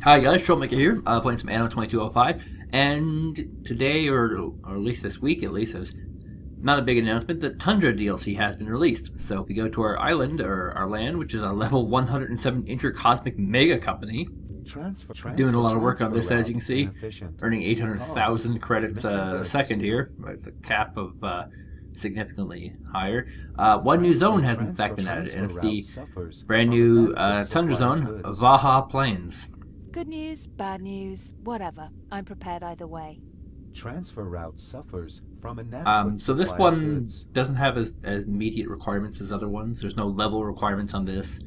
Hi guys, Troublemaker here, playing some Anno 2205, and today, or at least this week at least, there's not a big announcement, the Tundra DLC has been released. So if we go to our island, or our land, which is a level 107 intercosmic mega company, doing a lot of work on this as you can see, earning 800,000 credits a second here, with a cap of significantly higher. One new zone has in fact been added, and it's the brand new Tundra zone, Vanha Plains. Good news, bad news, whatever. I'm prepared either way. Transfer route suffers from inadequate so this supply of one goods. doesn't have as immediate requirements as other ones. There's no level requirements on this.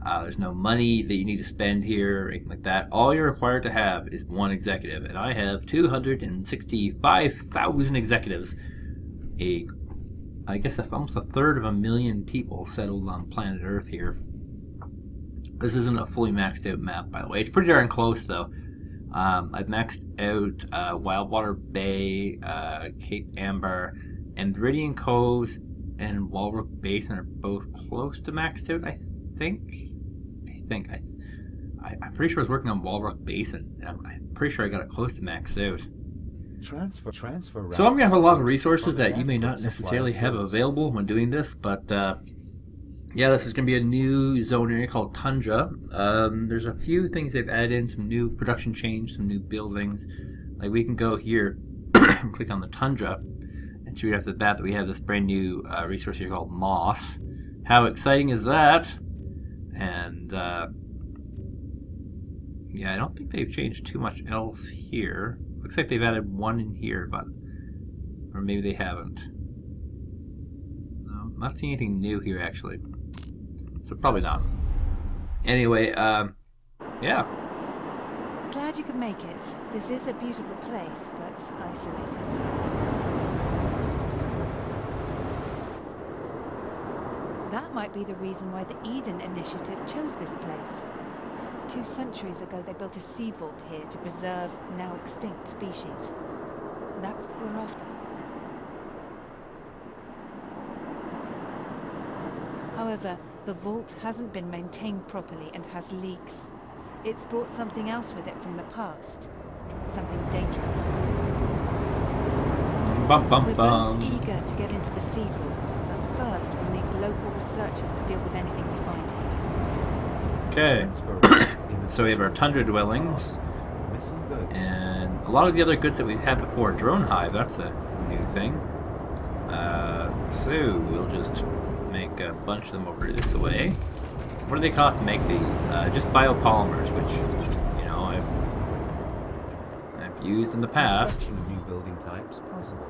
There's no money that you need to spend here or anything like that. All you're required to have is one executive, and I have 265,000 executives. I guess almost a third of a million people settled on planet Earth here. This isn't a fully maxed out map, by the way. It's pretty darn close, though. I've maxed out Wildwater Bay, Cape Amber, and Viridian Coves and Walrus Basin are both close to maxed out, I think. I'm pretty sure I was working on Walrus Basin, and I'm pretty sure I got it close to maxed out. Transfer So I'm going to have a lot of resources that you may not necessarily have available when doing this, but yeah, this is going to be a new zone area called Tundra. There's a few things they've added in, some new production change, some new buildings. Like we can go here and click on the Tundra and see right off the bat that we have this brand new resource here called Moss. How exciting is that? And yeah, I don't think they've changed too much else here. Looks like they've added one in here, but or maybe they haven't. No, I'm not seeing anything new here actually. So probably not. Anyway, yeah. Glad you could make it. This is a beautiful place, but isolated. That might be the reason why the Eden Initiative chose this place. 2 centuries ago, they built a sea vault here to preserve now extinct species. That's what we're after. However, the vault hasn't been maintained properly and has leaks. It's brought something else with it from the past. Something dangerous. Bum, bum, We're bum. both eager to get into the sea vault, but first we'll need local researchers to deal with anything we find here. Okay. So we have our Tundra dwellings, missing goods. and a lot of the other goods that we've had before. Drone hive, that's a new thing. So we'll just make a bunch of them over this way. What do they cost to make these? Just biopolymers, which you know I've used in the past. Construction of new building types possible.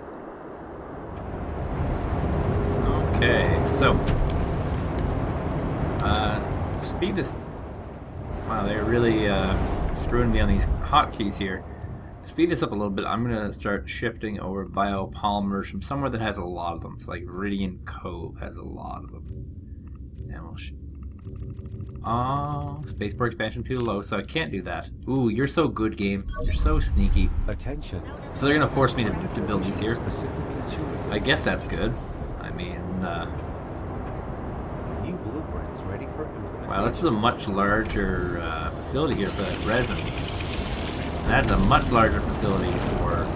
Okay, so speed is. Wow, they're really screwing me on these hotkeys here. Speed this up a little bit. I'm going to start shifting over biopolymers from somewhere that has a lot of them. So like Viridian Cove has a lot of them. And we'll spacebar expansion too low, so I can't do that. Ooh, you're so good, game. You're so sneaky. Attention. So they're going to force me to build these here. Specific consumer I guess that's good. I mean, new blueprints ready for implementation. wow, this is a much larger facility here for that resin. That's a much larger facility for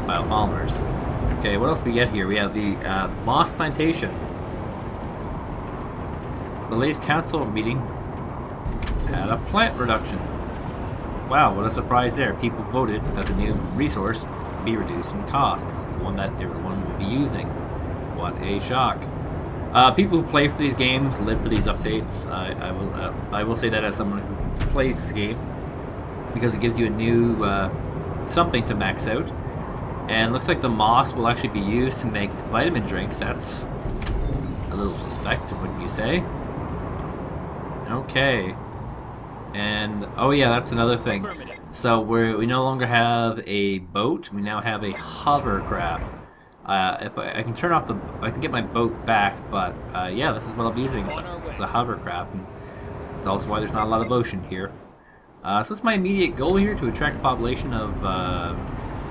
biopolymers. Okay, what else do we get here? We have the moss plantation. The latest council meeting had a plant reduction. Wow, what a surprise there. People voted that the new resource be reduced in cost. It's the one that everyone will be using. What a shock. People who play for these games live for these updates. I will say that as someone who plays this game, because it gives you a new something to max out, and looks like the moss will actually be used to make vitamin drinks. That's a little suspect, wouldn't you say? Okay, and oh yeah, that's another thing. So we no longer have a boat. We now have a hovercraft. If I can turn off I can get my boat back, but yeah, this is what I'll be using. It's a hovercraft, and it's also why there's not a lot of ocean here. So it's my immediate goal here to attract a population of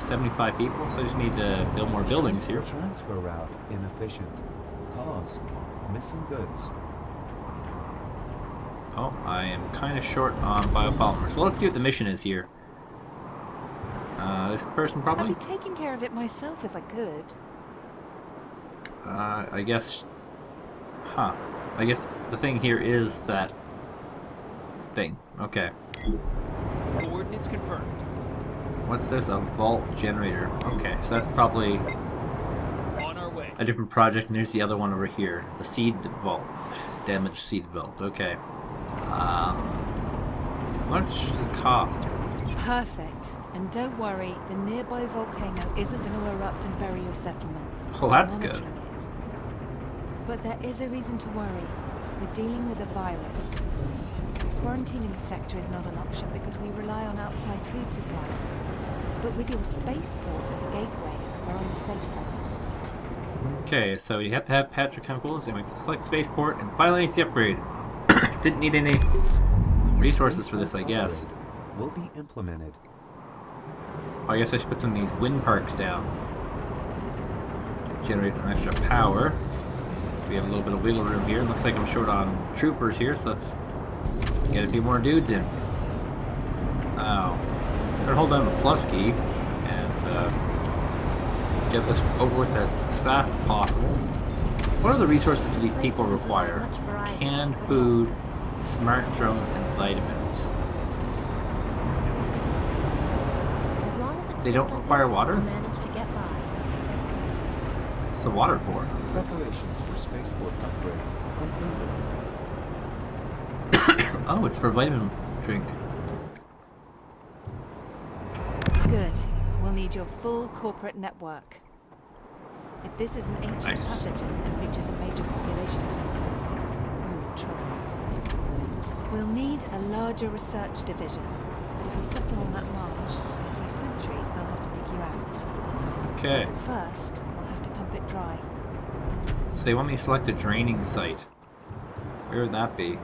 75 people, so I just need to build more buildings here. Transfer route inefficient. Cause missing goods. Oh, I am kind of short on biopolymers. Well, let's see what the mission is here. This person I'd probably? be taking care of it myself if I could. I guess... Huh. I guess the thing here is that thing. Okay. Coordinates confirmed. What's this? A vault generator. Okay, so that's probably On our way. a different project, and there's the other one over here. The seed vault. Damaged seed vault. Okay. How much does it cost? Perfect. And don't worry, the nearby volcano isn't going to erupt and bury your settlement. Well, that's We're good. monitoring it. But there is a reason to worry. We're dealing with a virus. Quarantining the sector is not an option because we rely on outside food supplies. But with your spaceport as a gateway, we're on the safe side. Okay, so you have to have petrochemicals, and we have to select spaceport, and finally it's the upgrade. Didn't need any resources for this, I guess. Will be implemented. I guess I should put some of these wind parks down. Generate some extra power. So we have a little bit of wiggle room here. Looks like I'm short on troopers here, so let's get a few more dudes in. Oh. Better hold down the plus key and get this over with as fast as possible. What are the resources do these people require? Canned food, smart drones, and vitamins. As long as it They stays don't like require this, water? we'll manage to get by. What's the water for? Preparations for spaceport upgrade completed. Oh, it's for vitamin drink. Good. We'll need your full corporate network. If this is an ancient Nice. pathogen and reaches a major population center, we're in trouble. We'll need a larger research division, but if you settle on that marsh, in a few centuries they'll have to dig you out. Okay. So first, we'll have to pump it dry. So they want me to select a draining site. Where would that be?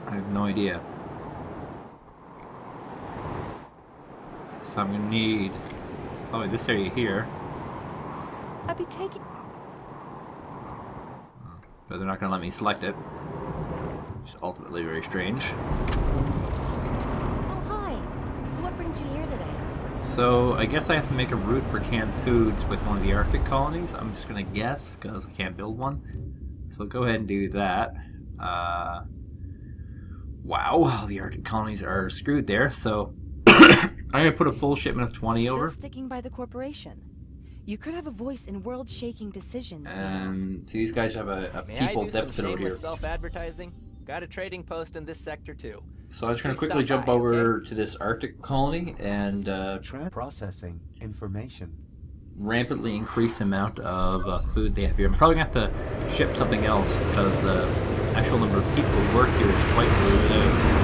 I have no idea. So I'm gonna need probably this area here, I'd be taking... but they're not gonna let me select it. Which is ultimately very strange. Oh, hi. So what brings you here today? So I guess I have to make a route for canned foods with one of the Arctic colonies. I'm just gonna guess because I can't build one. So go ahead and do that. Wow, the Arctic colonies are screwed there. So I'm gonna put a full shipment of 20 Still over. sticking by the corporation. You could have a voice in world-shaking decisions. And see, these guys have a May I people do some deficit over here. shameless self-advertising? Got a trading post in this sector too. So I'm just gonna Please quickly stop jump by, over to this Arctic colony and Processing information. rampantly increase the amount of food they have here. I'm probably gonna have to ship something else because the actual number of people who work here is quite low.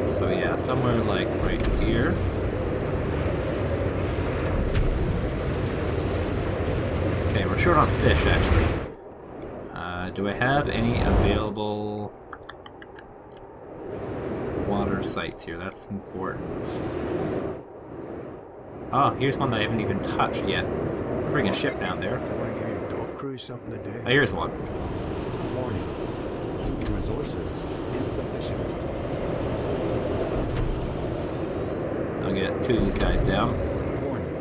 So yeah, somewhere like right here. Okay, we're short on fish actually. Do I have any available water sites here? That's important. Oh, here's one that I haven't even touched yet. Bring a ship down there. Want to give your dog crew something to do? Oh, here's one. Warning. Resources insufficient. I'll get two of these guys down. Warning.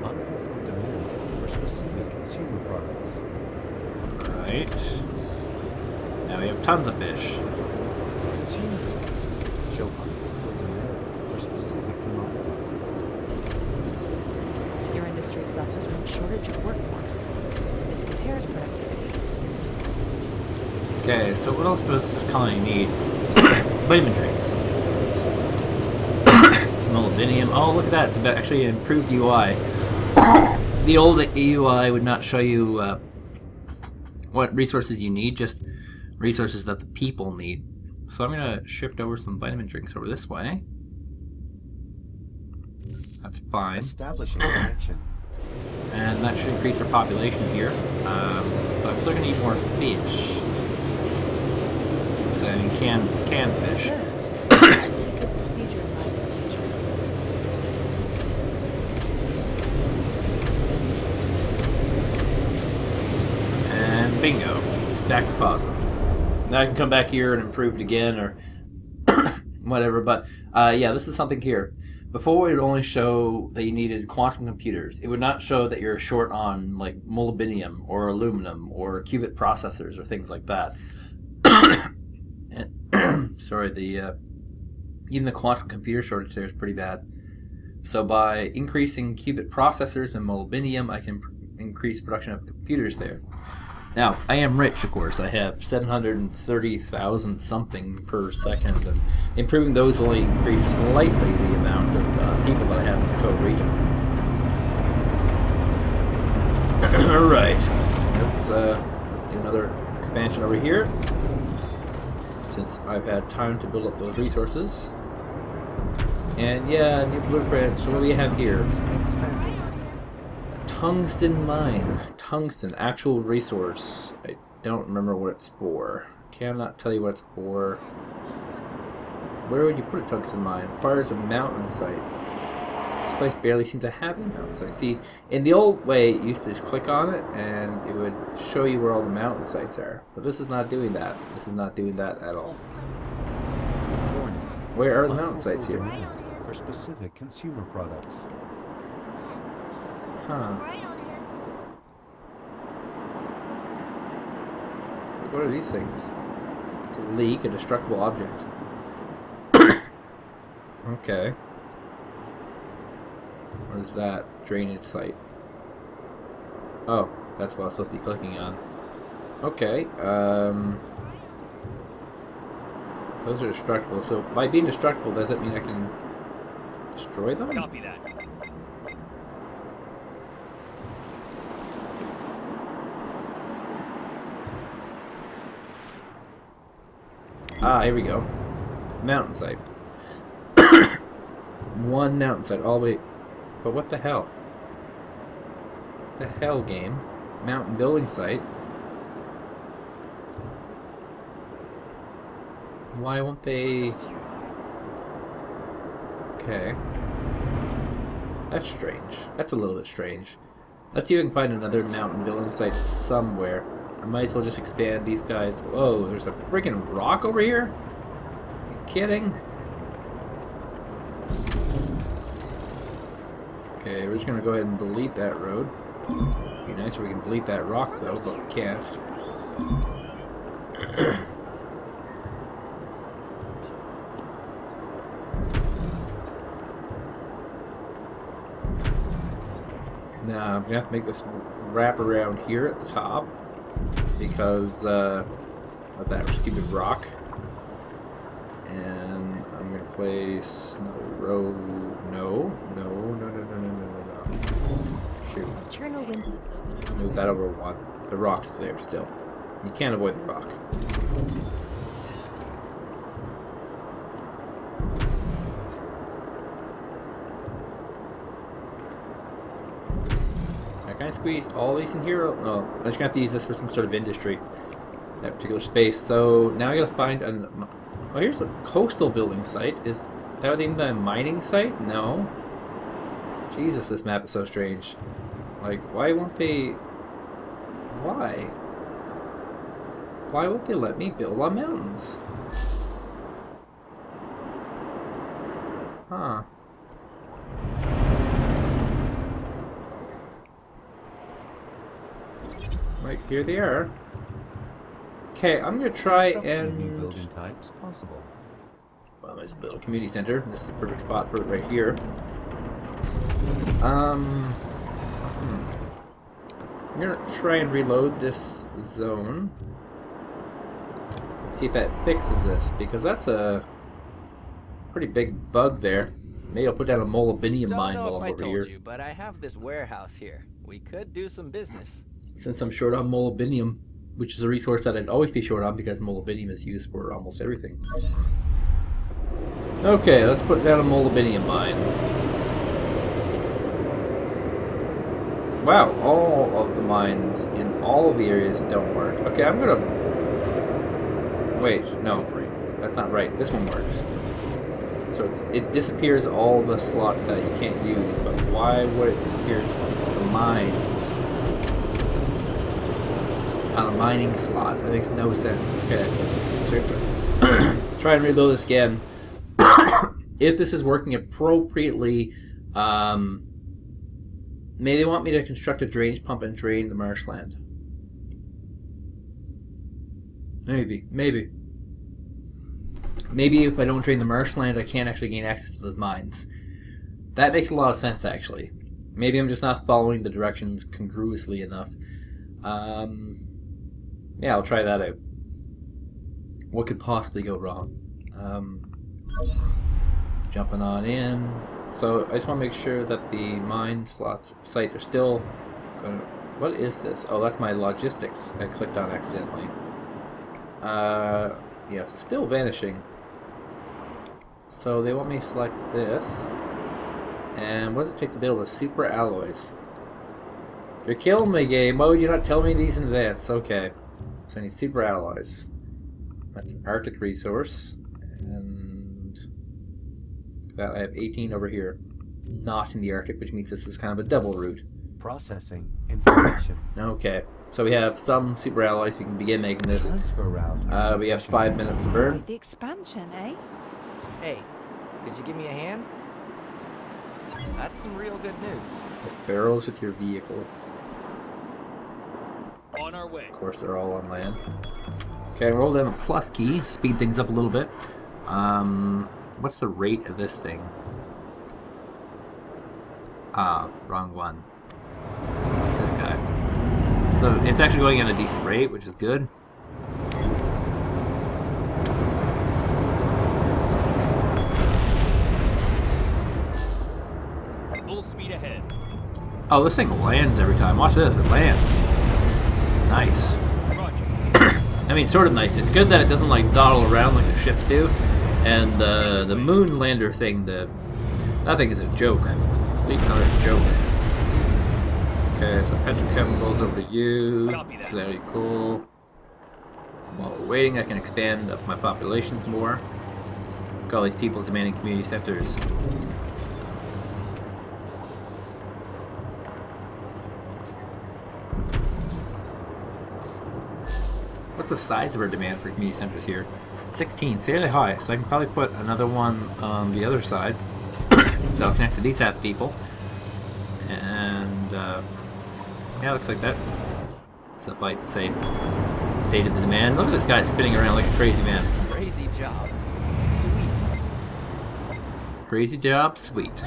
Unfulfilled demand for specific consumer products. Right. Now we have tons of fish. Consumer products show unfulfilled demand for specific commodities. Your industry suffers from a shortage of workforce. This impairs productivity. Okay, so what else does this colony need? Vitamin drinks. Molybdenum. Oh, look at that. It's about actually an improved UI. The old UI would not show you what resources you need, just resources that the people need. So I'm going to shift over some vitamin drinks over this way. That's fine. Establishing connection. And that should increase our population here. But I'm still going to eat more fish. So I mean canned fish. Sure. Keep this procedure in mind for the future. Bingo. Back to positive. Now I can come back here and improve it again or whatever. But yeah, this is something here. Before, it would only show that you needed quantum computers. It would not show that you're short on like molybdenum or aluminum or qubit processors or things like that. And sorry, even the quantum computer shortage there is pretty bad. So by increasing qubit processors and molybdenum, I can increase production of computers there. Now, I am rich, of course. I have 730,000 something per second, and improving those will only increase slightly the amount of people that I have in this total region. Alright, let's do another expansion over here, since I've had time to build up those resources. And yeah, new blueprint. So what do we have here? A tungsten mine. Tungsten, actual resource. I don't remember what it's for. Cannot tell you what it's for. Where would you put a tungsten mine? It requires a mountain site. This place barely seems to have a mountain site. See, in the old way, you used to just click on it and it would show you where all the mountain sites are. But this is not doing that. This is not doing that at all. Where are the mountain sites here? For specific consumer products. Huh. What are these things? It's a leak, a destructible object. Okay. What is that? Drainage site. Oh, that's what I was supposed to be clicking on. Okay, those are destructible. So by being destructible, does that mean I can destroy them? Copy that. Ah, here we go. Mountain site. One mountain site all the way. But what the hell? The hell, game? Mountain building site. Why won't they? Okay. That's strange. That's a little bit strange. Let's see if we can find another mountain building site somewhere. I might as well just expand these guys. Whoa, there's a freaking rock over here? Are you kidding? Okay, we're just gonna go ahead and delete that road. Be nice if we can delete that rock though, but we can't. Now I'm gonna have to make this wrap around here at the top because of that stupid rock. And I'm gonna place no road. No. Shoot. Internal windows open. Move that over one. The rock's there still. You can't avoid the rock. Can I squeeze all these in here? Oh, I'm just gonna have to use this for some sort of industry. That particular space. So now I gotta find an. Oh, here's a coastal building site. Is that even a mining site? No. Jesus, this map is so strange. Like, why won't they? Why? Why won't they let me build on mountains? Huh. Right, here they are. Okay, I'm gonna try and New building types possible. well, let's build a community center. This is the perfect spot for it right here. I'm gonna try and reload this zone. See if that fixes this, because that's a pretty big bug there. Maybe I'll put down a molybdenum mine Don't know while if I'm I over told here. you, but I have this warehouse here. We could do some business. Since I'm short on molybdenum, which is a resource that I'd always be short on because molybdenum is used for almost everything. Okay, let's put down a molybdenum mine. Wow, all of the mines in all of the areas don't work. Okay, I'm gonna... Wait, no, that's not right. This one works. So it disappears all the slots that you can't use, but why would it disappear the mines? on a mining slot. That makes no sense. Okay. So try and reload this again. If this is working appropriately, may they want me to construct a drainage pump and drain the marshland. Maybe. Maybe if I don't drain the marshland, I can't actually gain access to those mines. That makes a lot of sense, actually. Maybe I'm just not following the directions congruously enough. Yeah, I'll try that out. What could possibly go wrong? Jumping on in. So I just want to make sure that the mine slots sites are still going to... What is this? Oh, that's my logistics I clicked on accidentally. Yes, it's still vanishing. So they want me to select this. And what does it take to build a super alloys? You're killing me, game. Why would you not tell me these in advance? Okay. So I need super alloys. That's an Arctic resource. And that I have 18 over here. Not in the Arctic, which means this is kind of a double route. Processing information. Okay. So we have some super alloys. We can begin making this. Transfer route. We have 5 minutes to burn. The expansion, eh? Hey, could you give me a hand? That's some real good news. Barrels with your vehicle. On our way. Of course, they're all on land. Okay, roll down the plus key. Speed things up a little bit. What's the rate of this thing? Ah, wrong one. This guy. So it's actually going at a decent rate, which is good. Full speed ahead. Oh, this thing lands every time. Watch this, it lands. Nice. Roger. I mean, sort of nice. It's good that it doesn't like dawdle around like the ships do. And the moon lander thing, that thing is a joke. Complete another joke. Okay, so petrochemicals over to you. Copy that. Very cool. While we're waiting, I can expand up my populations more. Got all these people demanding community centers. What's the size of our demand for community centers here? 16, fairly high, so I can probably put another one on the other side. That'll connect to these half people. And, yeah, looks like that suffice to say. Stated the demand. Look at this guy spinning around like a crazy man. Crazy job. Sweet. Crazy job, sweet.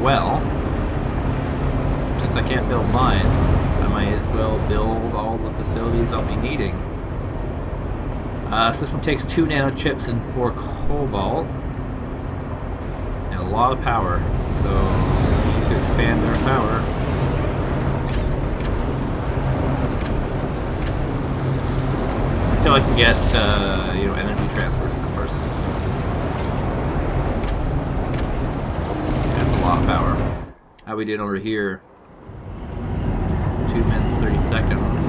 Well, since I can't build mines, I might as well build all the facilities I'll be needing. So this one takes 2 nanochips and 4 cobalt. And a lot of power, so we need to expand their power. Until I can get, energy transfers, of course. That's a lot of power. How we doing over here? 2 minutes, 30 seconds.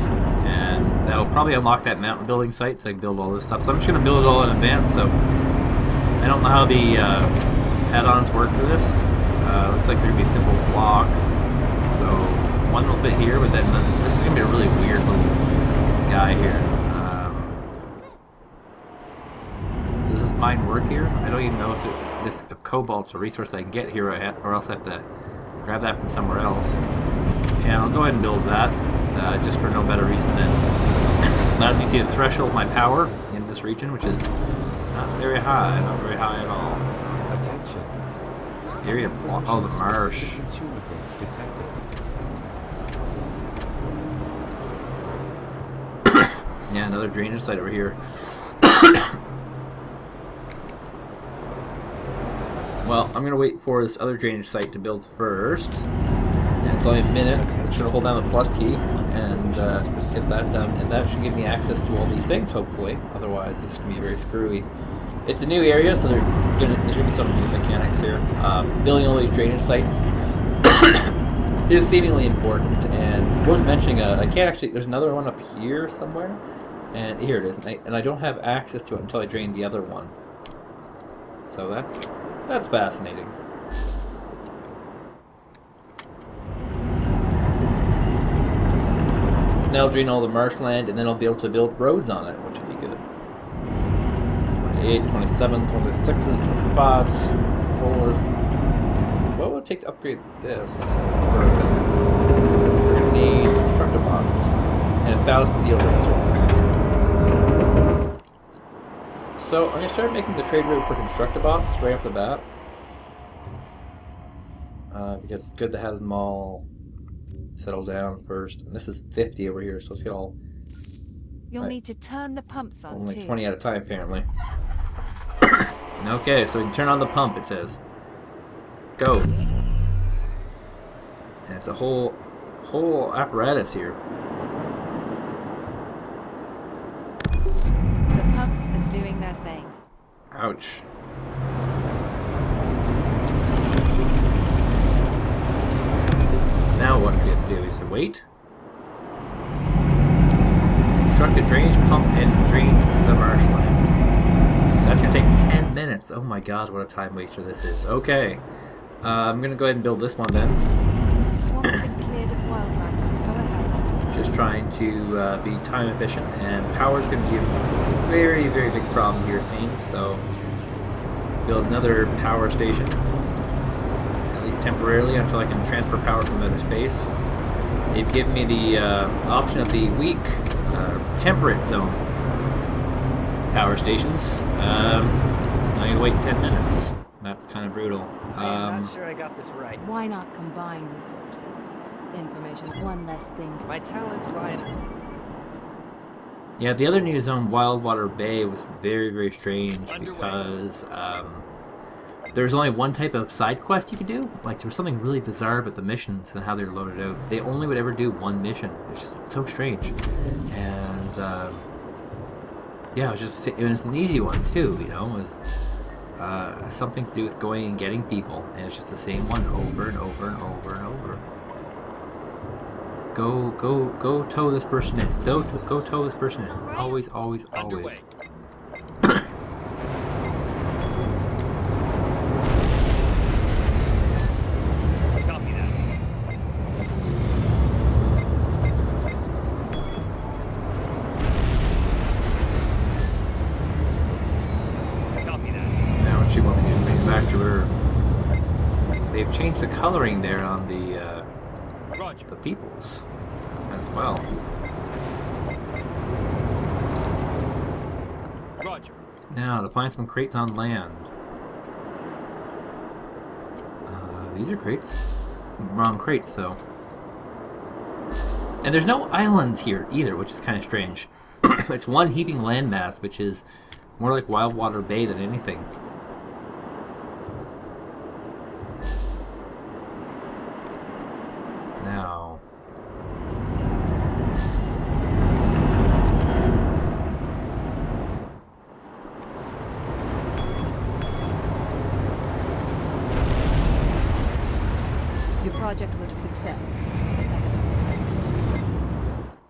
And that'll probably unlock that mountain building site so I can build all this stuff. So I'm just going to build it all in advance, so I don't know how the add-ons work for this. Looks like there'd be simple blocks. So one will fit here, but then this is going to be a really weird little guy here. Does this mine work here? I don't even know if cobalt's a resource I can get here, or else I have to grab that from somewhere else. And I'll go ahead and build that, just for no better reason than allows me to see the threshold of my power in this region, which is not very high at all. Attention. Area block. Oh, the marsh. Consumables detected. Yeah, another drainage site over here. Well, I'm gonna wait for this other drainage site to build first. And it's only a minute. I'm should hold down the plus key and get that done. And that should give me access to all these things, hopefully. Otherwise, this can be very screwy. It's a new area, so there's gonna be some new mechanics here. Building all these drainage sites is seemingly important and worth mentioning. I can't actually. There's another one up here somewhere, and here it is. And I don't have access to it until I drain the other one. So that's fascinating. That'll drain all the marshland, and then I'll be able to build roads on it, which would be good. 28, 27, 26s, 25s, 4s. What will it take to upgrade this? We're going to need constructor bots and 1,000 deal resources. So I'm going to start making the trade route for constructor bots right off the bat. Because it's good to have them all settle down first. And this is 50 over here, so let's get all... You'll need to turn the pumps on Only too. 20 at a time, apparently. Okay, so we can turn on the pump, it says. Go. And it's a whole apparatus here. The pumps are doing their thing. Ouch. Now what do we have to do? We said wait. Construct a drainage pump and drain the marshland. So that's going to take 10 minutes. Oh my god, what a time waster this is. Okay. I'm going to go ahead and build this one then. The swamp's been cleared of wildlife, so go ahead. Just trying to be time efficient, and power's going to be a very, very big problem here it seems, so build another power station, at least temporarily until I can transfer power from outer space. They've given me the option of the weak temperate zone power stations, so I'm going to wait 10 minutes. That's kind of brutal. I'm not sure I got this right. Why not combine resources? Information, one less thing to... My talents lie in... Yeah, the other new zone, Wildwater Bay, was very, very strange because there's only one type of side quest you could do. Like, there was something really bizarre about the missions and how they're loaded out. They only would ever do one mission, which is so strange. And, yeah, it was an easy one, too, you know. It was something to do with going and getting people, and it's just the same one over and over and over and over. Go tow this person in. Go tow this person in. Always, always, always. Underway. Copy that. Copy that. Now what you want me to do is manufacturer. They've changed the coloring there on the Roger. peoples as well. Roger. Now to find some crates on land. These are crates. Wrong crates though. And there's no islands here either, which is kind of strange. It's one heaping landmass, which is more like Wildwater Bay than anything. Now... Your project was a success.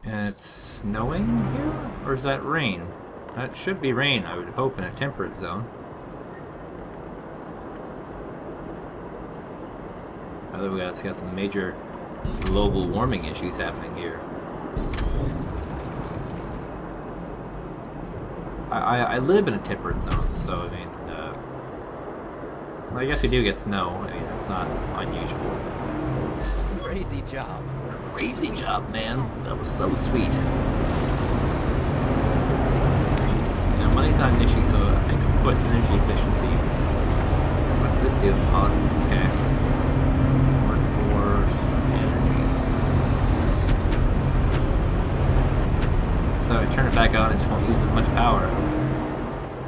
And it's snowing here? Or is that rain? That should be rain, I would hope, in a temperate zone. Otherwise, it's got some major global warming issues happening here. I live in a temperate zone, so I mean, well, I guess we do get snow. I mean, that's not unusual. Crazy job. Crazy job, man. That was so sweet. Now, money's not an issue, so I can put energy efficiency. What's this do? Oh, it's okay. Workforce, energy. So I turn it back on, it just won't use as much power.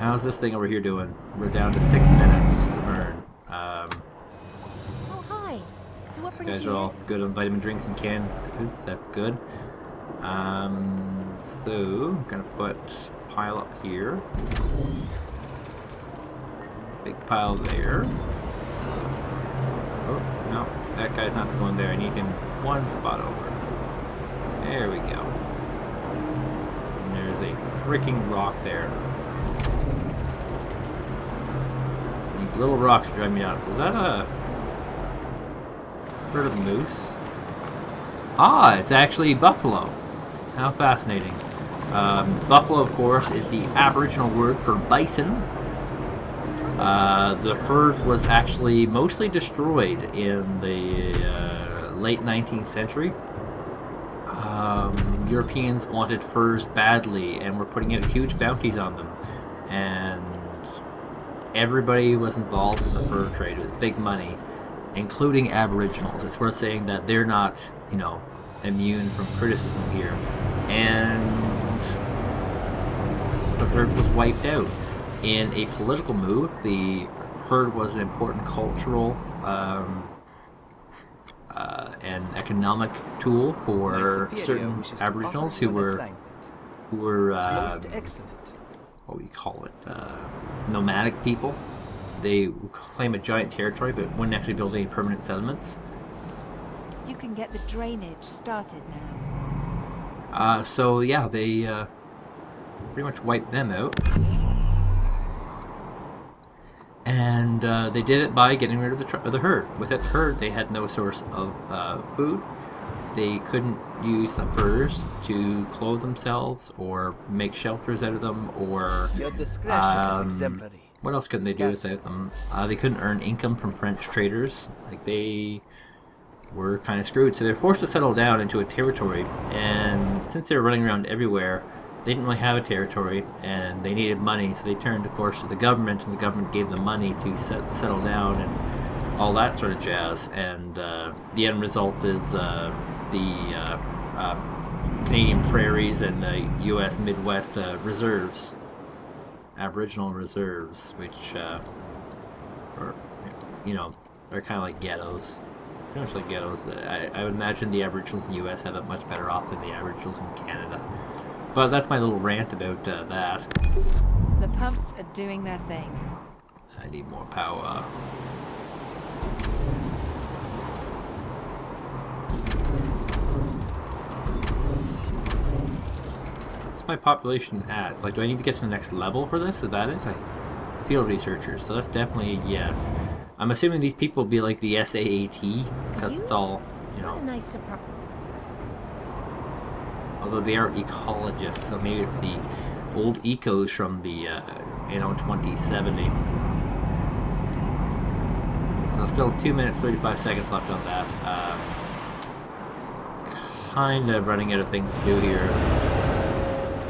How's this thing over here doing? We're down to 6 minutes to burn. Oh, hi. So what These brings guys you are all here? good on vitamin drinks and canned goods. That's good. So I'm gonna put pile up here. Big pile there. Oh no, that guy's not going there. I need him one spot over. There we go. And there's a freaking rock there. These little rocks drive me nuts. Is that a herd of moose? Ah, it's actually buffalo. How fascinating. Buffalo, of course, is the Aboriginal word for bison. The herd was actually mostly destroyed in the late 19th century. Europeans wanted furs badly and were putting out huge bounties on them. And everybody was involved in the fur trade. It was big money, including Aboriginals. It's worth saying that they're not, immune from criticism here. And the herd was wiped out. In a political move, the herd was an important cultural and economic tool for certain Aboriginals who were Most excellent. what we call it, nomadic people. They would claim a giant territory but wouldn't actually build any permanent settlements. You can get the drainage started now. So yeah, they pretty much wiped them out. And they did it by getting rid of the herd. Without the herd, they had no source of food. They couldn't use the furs to clothe themselves or make shelters out of them, or Your discretion is exemplary. what else couldn't they do without them? They couldn't earn income from French traders. Like, they were kind of screwed. So they were forced to settle down into a territory. And since they were running around everywhere, they didn't really have a territory, and they needed money. So they turned, of course, to the government, and the government gave them money to settle down and all that sort of jazz. And the end result is the Canadian prairies and the U.S. Midwest reserves, Aboriginal reserves, which are, they're kind of like ghettos. Pretty much like ghettos. I would imagine the Aboriginals in the U.S. have it much better off than the Aboriginals in Canada. But that's my little rant about that. The pumps are doing their thing. I need more power. What's my population at? Like, do I need to get to the next level for this? Is that it? Field researchers, so that's definitely a yes. I'm assuming these people will be like the SAAT, because it's all, What a nice surprise. although they are ecologists, so maybe it's the old ecos from the Anno 2070. So still 2 minutes 35 seconds left on that. Kind of running out of things to do here.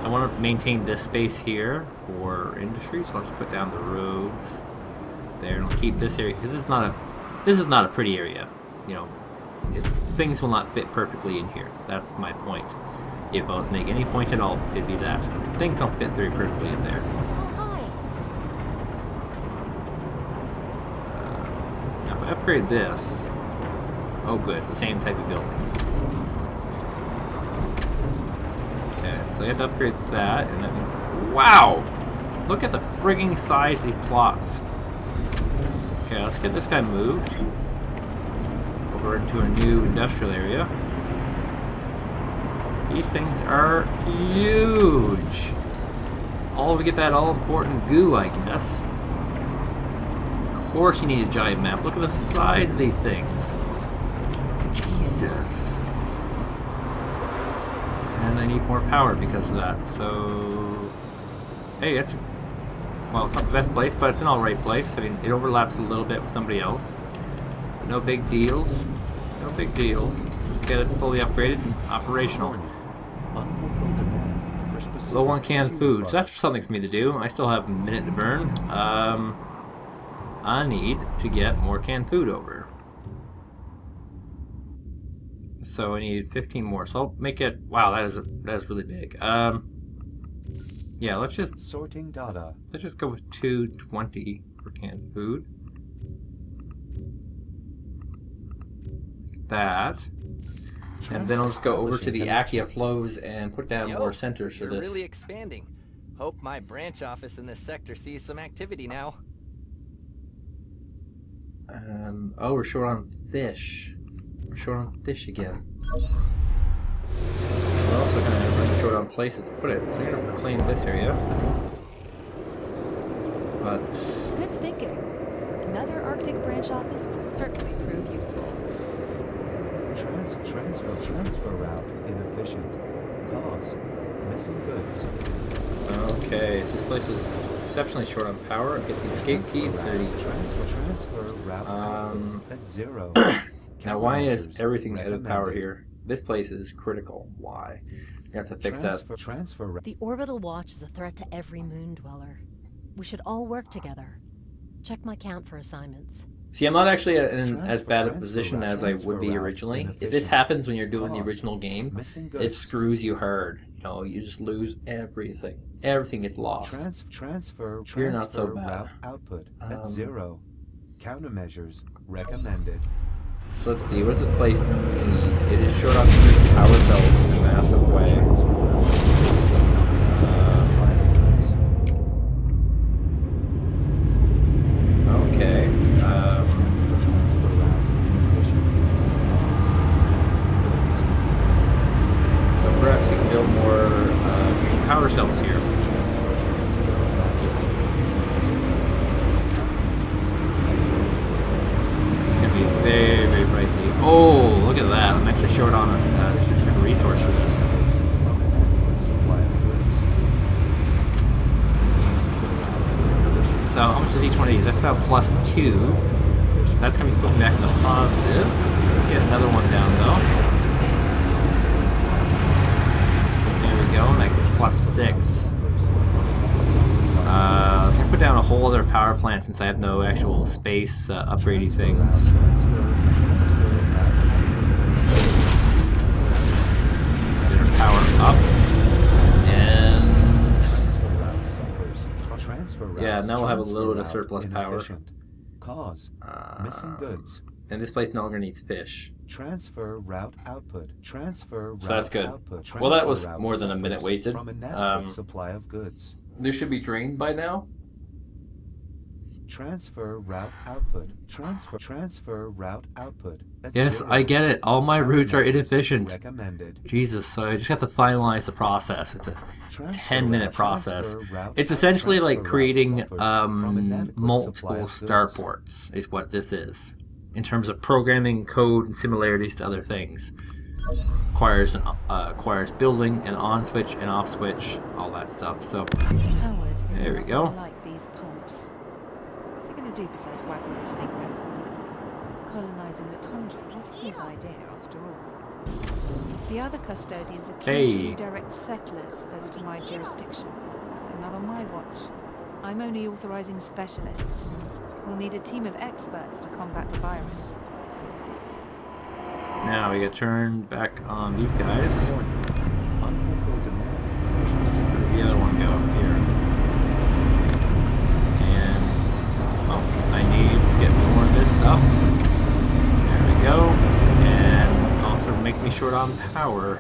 I want to maintain this space here for industry, so I'll just put down the roads there, and I'll keep this area, because this is not a pretty area. Things will not fit perfectly in here. That's my point. If I was to make any point at all, it'd be that. Things don't fit very perfectly in there. Now if I upgrade this... Oh good, it's the same type of building. Okay, so I have to upgrade that, and that means... Wow! Look at the frigging size of these plots. Okay, let's get this guy moved over into a new industrial area. These things are huge. All to get that all-important goo, I guess. Of course you need a giant map. Look at the size of these things. Jesus. And I need more power because of that, so... Hey, it's not the best place, but it's an alright place. I mean, it overlaps a little bit with somebody else. But no big deals. No big deals. Just get it fully upgraded and operational. Unfulfilled demand for specific Low on canned consumer food, so that's products. something for me to do. I still have a minute to burn. I need to get more canned food over. So I need 15 more. So I'll make it. Wow, that is really big. Yeah, let's just Sorting data. go with 220 for canned food. That. And then I'll just go over to the Akia flows and put down more centers for you're this. really expanding. Hope my branch office in this sector sees some activity now. Oh, we're short on fish. We're short on fish again. We're also kind of running short on places to put it. So I'm going to reclaim this area. But Good thinking. Another Arctic branch office will certainly prove useful. Transfer route inefficient. Cause. Missing goods. Okay, so this place is exceptionally short on power. Get the escape key and Transfer city. transfer route output at 0. Now, why is Countermeasures everything out of power recommended. here? This place is critical. Why? You have to fix that. Transfer route. The orbital watch is a threat to every moon dweller. We should all work together. Check my count for assignments. See, I'm not actually in as bad a Transfer position route, as I would be transfer route, originally. If this inefficient. happens when you're doing the Cause. original game, Missing it goods. screws you hard. You know, you just lose everything. Everything gets lost. Transfer You're not so bad. route output at Um, 0. Countermeasures recommended. So let's see, what does this place need? It is short on power cells in a massive way. Okay. So perhaps you can build more power cells here. This is going to be very, very pricey. Oh, look at that. I'm actually short on a specific resource for this. So how much is each one of these? That's about +2. So that's going to be putting back in the positive. Let's get another one down though. There we go, next +6. I was going to put down a whole other power plant since I have no actual space upgrading things. Get our power up. And yeah, now we'll have a little bit of surplus power. Cause. Missing goods. And this place no longer needs fish. Transfer route output. Transfer route So that's good. output. Well, that was Transfer route more than a minute suffers wasted. From inadequate supply of goods. This should be drained by now. Transfer route output. Transfer route output. at Yes, 0. I get it. All my routes are Countermeasures inefficient. recommended. Jesus, so I just have to finalize the process. It's a Transfer 10-minute route- process. transfer route- It's essentially like transfer route creating suffers from inadequate supply multiple of goods. starports is what this is. In terms of programming code and similarities to other things. Requires building an on switch and off switch, all that stuff. So Howard is There we not go. gonna like these pumps. What's he going to do besides waggle his finger? Colonising the tundra was his idea, after all. The other custodians are keen to Hey. redirect settlers over to my jurisdiction, but not on my watch. I'm only authorising specialists. We'll need a team of experts to combat the virus. now we get turned back on these guys. Unfulfilled demand. For specific- Where did the other one go? Here. And I need to get more of this stuff. There we go. And also makes me short on power.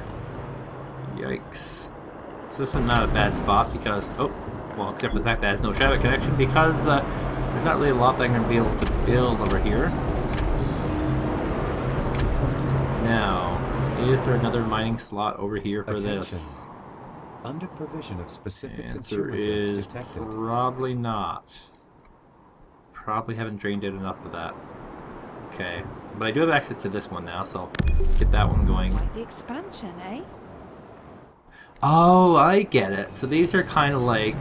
Yikes. So this is not a bad spot because well, except for the fact that it has no traffic connection, because there's not really a lot that I'm going to be able to build over here. Now, is there another mining slot over here for Attention. this? Under provision of specific Answer consumer goods is detected. probably not. Probably haven't drained it enough of that. Okay, but I do have access to this one now, so I'll get that one going. Quite the expansion, eh? Oh, I get it. So these are kind of like,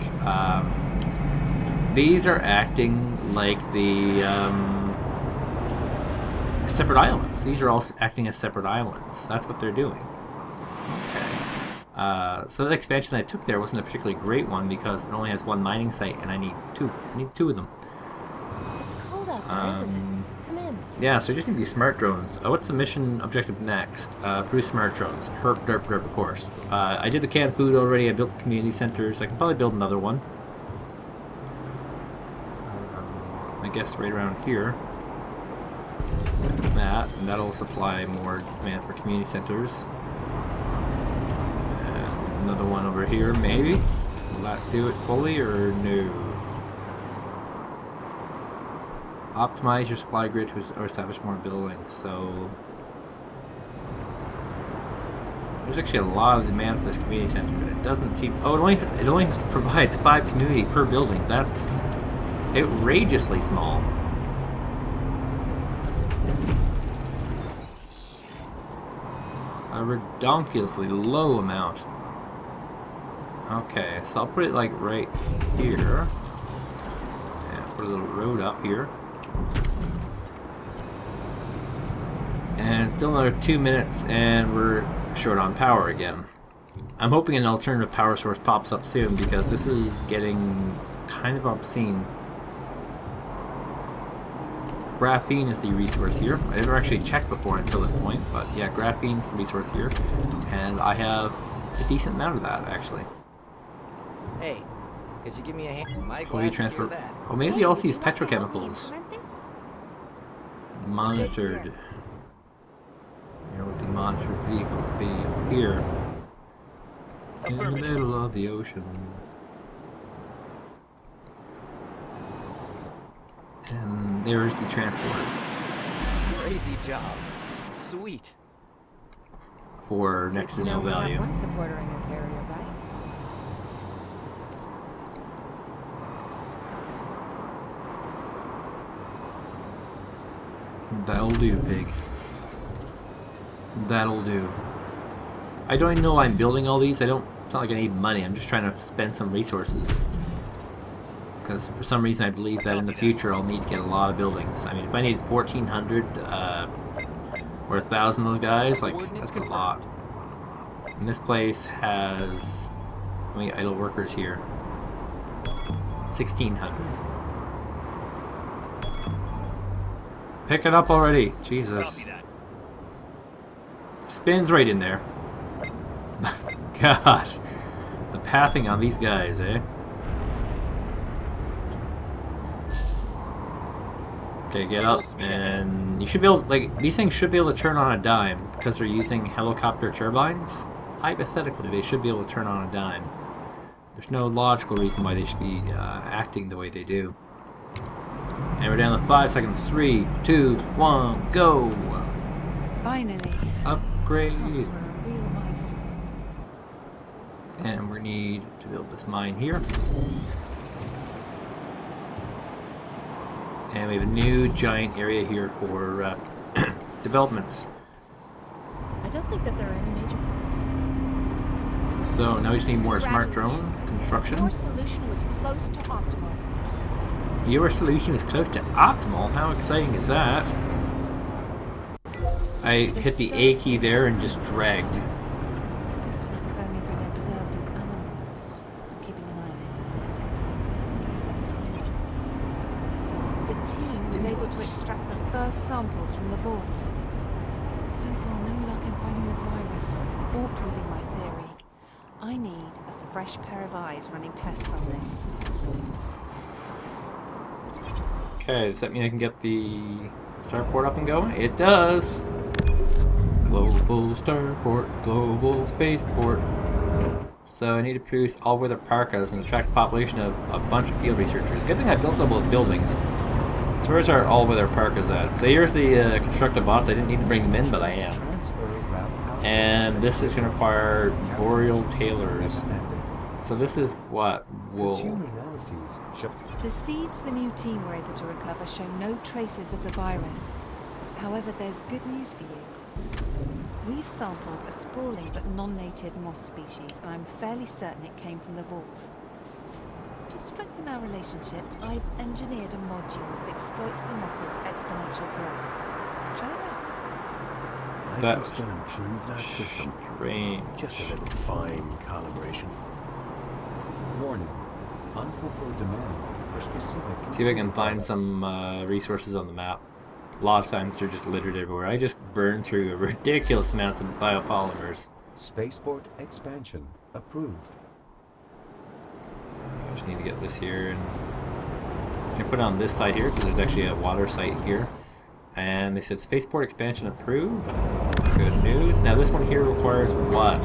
these are acting like the separate islands. These are all acting as separate islands. That's what they're doing. Okay. So the expansion that I took there wasn't a particularly great one because it only has one mining site, and I need two. I need two of them. It's cold out there, isn't it? Come in. Yeah, so we just need these smart drones. What's the mission objective next? Produce smart drones. Herp, derp, derp, of course. I did the canned food already. I built community centers. I can probably build another one. I guess right around here. That, and that'll supply more demand for community centers. And another one over here, maybe? Will that do it fully, or no? Optimize your supply grid to establish more buildings. So there's actually a lot of demand for this community center, but it doesn't seem. Oh, it only provides 5 community per building. That's outrageously small. A redonkulously low amount. Okay, so I'll put it like right here. And put a little road up here. And still another 2 minutes and we're short on power again. I'm hoping an alternative power source pops up soon because this is getting kind of obscene. Graphene is the resource here. I never actually checked before until this point, but yeah, graphene is the resource here. And I have a decent amount of that actually. Hey, could you give me a hand? My Will you glad to hear transfer? that. Oh, maybe Hey, I'll would use you like to help me petrochemicals. implement this? Monitored. Where would the monitored vehicles be? Here. In the Affirmative. middle of the ocean. And there's the transport Crazy job. Sweet. for next to no We have value. one supporter in this area, right? That'll do, pig. That'll do. I don't even know why I'm building all these. It's not like I need money. I'm just trying to spend some resources. Because for some reason I believe that in the future I'll need to get a lot of buildings. I mean, if I need 1,400 or 1,000 of those guys, like, Coordinates that's a confirmed. lot. And this place has... how many idle workers here? 1,600. Pick it up already. Jesus. Copy that. Spins right in there. God. The pathing on these guys, eh? Okay, get up, and you should be able, like, these things should be able to turn on a dime, because they're using helicopter turbines. Hypothetically, they should be able to turn on a dime. There's no logical reason why they should be acting the way they do. And we're down to 5 seconds. 3, 2, 1, go! Finally. Upgrade! Those were a real mice. And we need to build this mine here. And we have a new giant area here for developments. I don't think that there are any major So now we just need more smart drones, construction. Your solution was close to optimal. Your solution is close to optimal. How exciting is that? I hit the A key there and just dragged. Symptoms have only been observed in animals. I'm keeping an eye on it though. It's nothing I've ever seen. The team was able to extract the first samples from the vault. So far, no luck in finding the virus or proving my theory. I need a fresh pair of eyes running tests on this. Okay, does that mean I can get the starport up and going? It does! Global starport, global spaceport. So I need to produce all-weather parkas and attract a population of a bunch of field researchers. Good thing I built all those buildings. So where's our all-weather parkas at? So here's the constructed bots. I didn't need to bring them in, but I am. Transfer route out. And this is going to require boreal tailors. Expanded. So this is what? Wool. Consumer analyses show The seeds the new team were able to recover show no traces of the virus. However, there's good news for you. We've sampled a sprawling but non-native moss species, and I'm fairly certain it came from the vault. To strengthen our relationship, I've engineered a module that exploits the moss's exponential growth. Try it out. I That can still improve that system. Strange. Just a little fine calibration. warning. Unfulfilled demand for specific. See if I can consumer find products. some resources on the map. A lot of times they're just littered everywhere. I just burned through ridiculous amounts of biopolymers. Spaceport expansion approved. I just need to get this here and I put it on this side here because there's actually a water site here. And they said spaceport expansion approved. Good news. Now this one here requires what?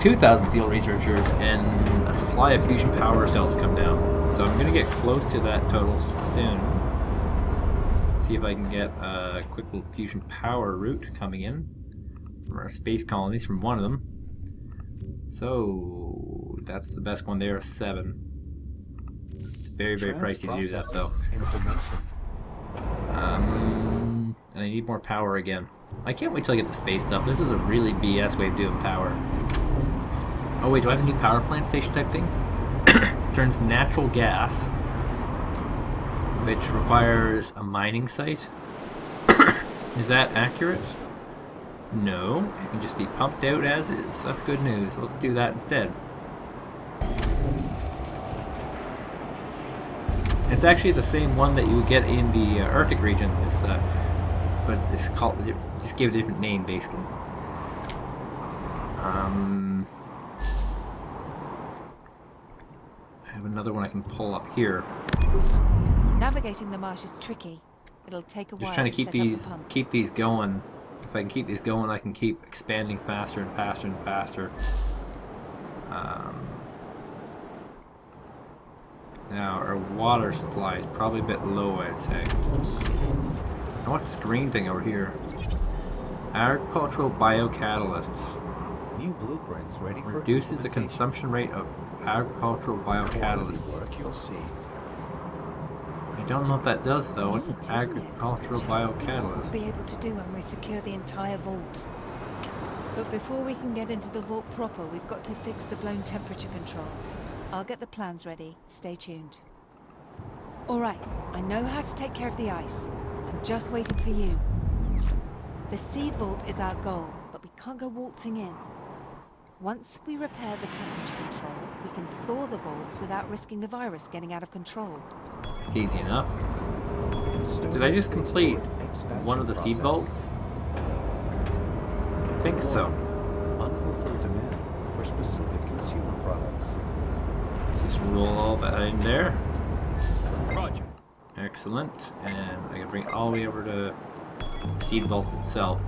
2,000 field researchers and a supply of fusion power cells come down. So I'm going to get close to that total soon. See if I can get a quick little fusion power route coming in from our space colonies from one of them. So that's the best one there, 7. It's very, very pricey to do that though. Information. And I need more power again. I can't wait till I get the space stuff. This is a really BS way of doing power. Oh wait, do I have a new power plant station type thing? Turns natural gas, which requires a mining site. Is that accurate? No, it can just be pumped out as is. That's good news. Let's do that instead. It's actually the same one that you would get in the Arctic region. This, but it's called. Just gave it a different name, basically. I have another one I can pull up here. Navigating the marsh is tricky. It'll take a while. Just trying to set up the pump. keep these going. If I can keep these going, I can keep expanding faster and faster and faster. Now our water supply is probably a bit low, I'd say. Now what's this green thing over here? Agricultural biocatalysts. New blueprints ready for Reduces the implementation. consumption rate of agricultural biocatalysts. Work, you'll see. I don't know what that does though. What's an Neat, isn't it? agricultural Just think what biocatalyst? we'll be able to do when we secure the entire vault. But before we can get into the vault proper, we've got to fix the blown temperature control. I'll get the plans ready. Stay tuned. Alright, I know how to take care of the ice. I'm just waiting for you. The seed vault is our goal, but we can't go waltzing in. Once we repair the temperature control, we can thaw the vault without risking the virus getting out of control. It's easy enough. Did I just complete one of the seed vaults? I think so. Unfulfilled demand for specific consumer products. Just roll all that in there. Roger. Excellent. And I can bring it all the way over to the seed vault itself.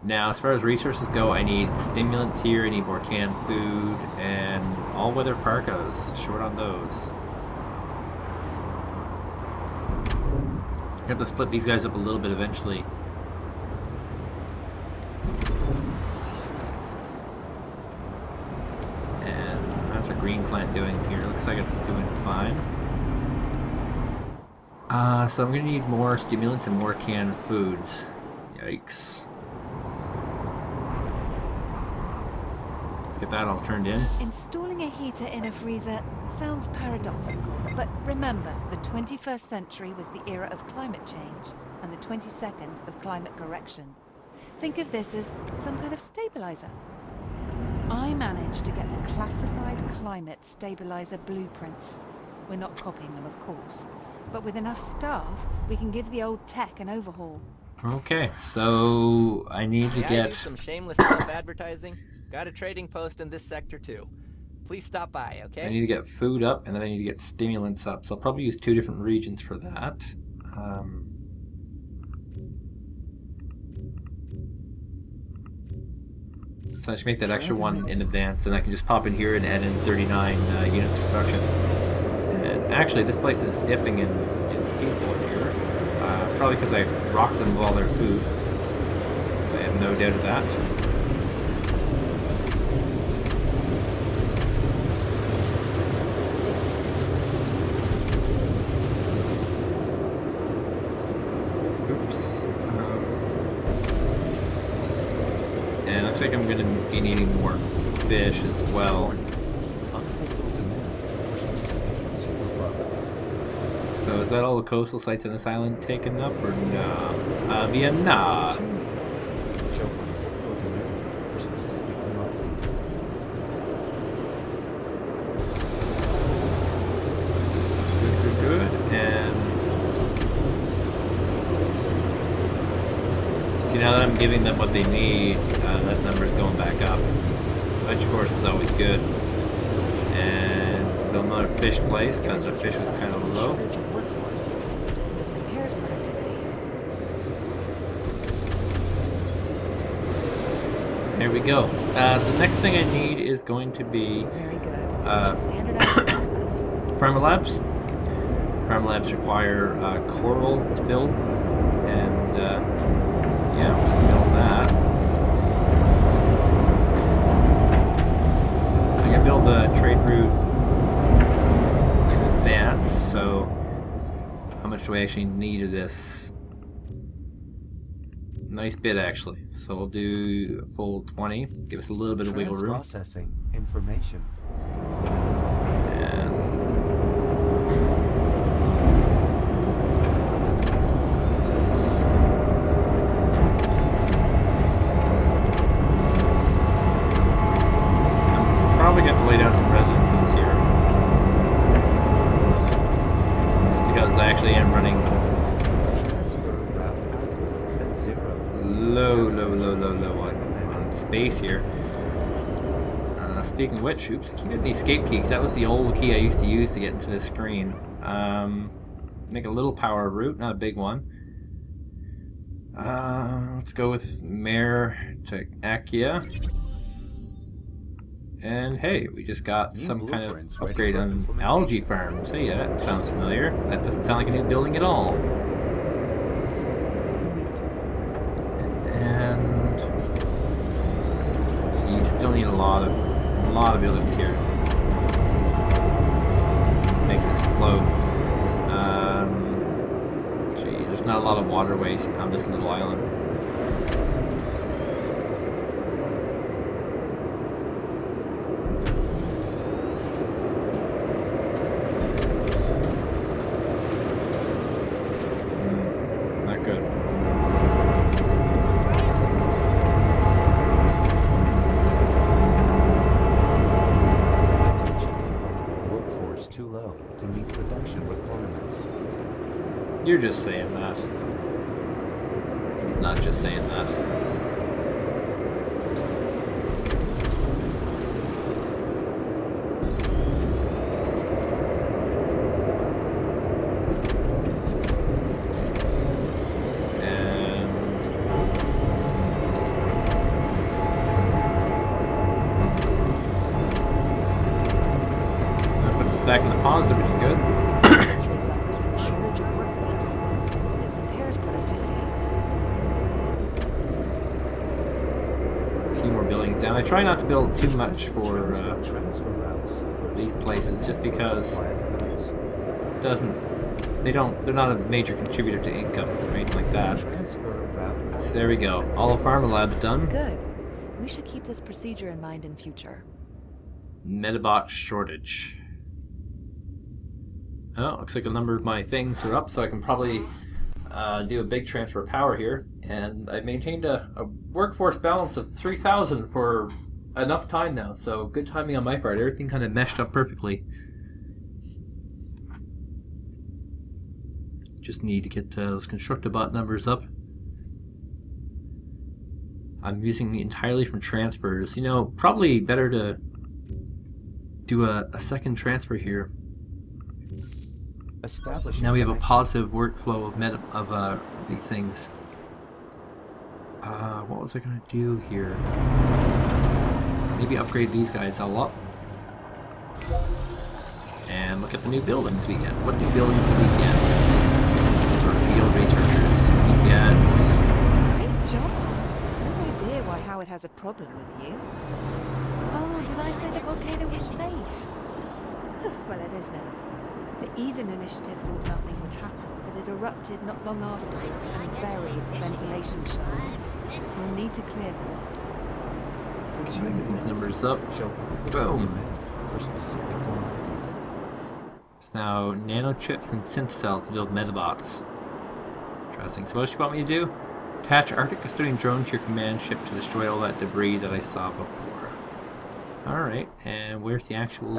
Now, as far as resources go, I need stimulants here, I need more canned food, and all-weather parkas. Short on those. I have to split these guys up a little bit eventually. And how's our green plant doing here? Looks like it's doing fine. So I'm gonna need more stimulants and more canned foods. Yikes. Let's get that all turned in. Installing a heater in a freezer sounds paradoxical, but remember, the 21st century was the era of climate change, and the 22nd of climate correction. Think of this as some kind of stabilizer. I managed to get the classified climate stabilizer blueprints. We're not copying them, of course, but with enough staff, we can give the old tech an overhaul. Okay, so I need to May I get... use some shameless self-advertising? Got a trading post in this sector too. Please stop by, okay? I need to get food up, and then I need to get stimulants up. So I'll probably use 2 different regions for that. So I should make that extra one in advance, and I can just pop in here and add in 39 units of production. And actually, this place is dipping in people here. Probably because I rocked them with all their food. I have no doubt of that. Oops. And looks like I'm going to be needing more fish as well. Unfulfilled demand for specific consumer products. So is that all the coastal sites on this island taken up, or nah? Via nah. Consumer policies show unfulfilled demand for specific commodities. Good. And see, now that I'm giving them what they need, that number is going back up, which of course is always good. And build another fish place because the fish was kind of low. Shortage of workforce. This impairs productivity. There we go. So the next thing I need is going to be Very good. Standardize the process. Primal Labs. Primal Labs require coral to build, and yeah, we'll just build that. I can build a trade route in advance, so how much do I actually need of this? Nice bit, actually. So we'll do a full 20, give us a little bit of wiggle room. Processing information. And I'm probably going to lay down some residences here. Because I actually am running Transfer route at 0. low on space here. Speaking of which, oops, I keep getting the escape key because that was the old key I used to use to get into this screen. Make a little power route, not a big one. Let's go with Mare to Akia. And hey, we just got some kind of upgrade on algae farms. Hey, that sounds familiar. That doesn't sound like a new building at all. And so you still need a lot of buildings here to make this flow. Gee, there's not a lot of waterways on this little island. Not good. Too low to meet production requirements. You're just saying that. He's not just saying that. Back in the positive, which is good. Industry suffers from a shortage of workforce. This impairs productivity. A few more buildings down. I try not to build too much for transfer routes these places, just because they're not a major contributor to income or anything like that. So there we go. All the Pharma Lab's done. Good. We should keep this procedure in mind in future. Metabot shortage. Oh, looks like a number of my things are up, so I can probably do a big transfer of power here. And I've maintained a workforce balance of 3,000 for enough time now, so good timing on my part. Everything kind of meshed up perfectly. Just need to get those Constructibot numbers up. I'm using entirely from transfers. You know, probably better to do a second transfer here. Now we have a positive workflow of these things. What was I gonna do here? Maybe upgrade these guys all up. And look at the new buildings we get. What new buildings do we get? For field researchers, we get... Great job. No idea why Howard has a problem with you. Oh, did I say the volcano was safe? Well, it is now. The Eden Initiative thought nothing would happen, but it erupted not long afterwards and buried the ventilation shafts. We'll need to clear them. Should I get these numbers up? Boom. It's now nanochips and synth cells to build metabots. Interesting. So what do you want me to do? Attach Arctic Custodian drone to your command ship to destroy all that debris that I saw before. Alright, and where's the actual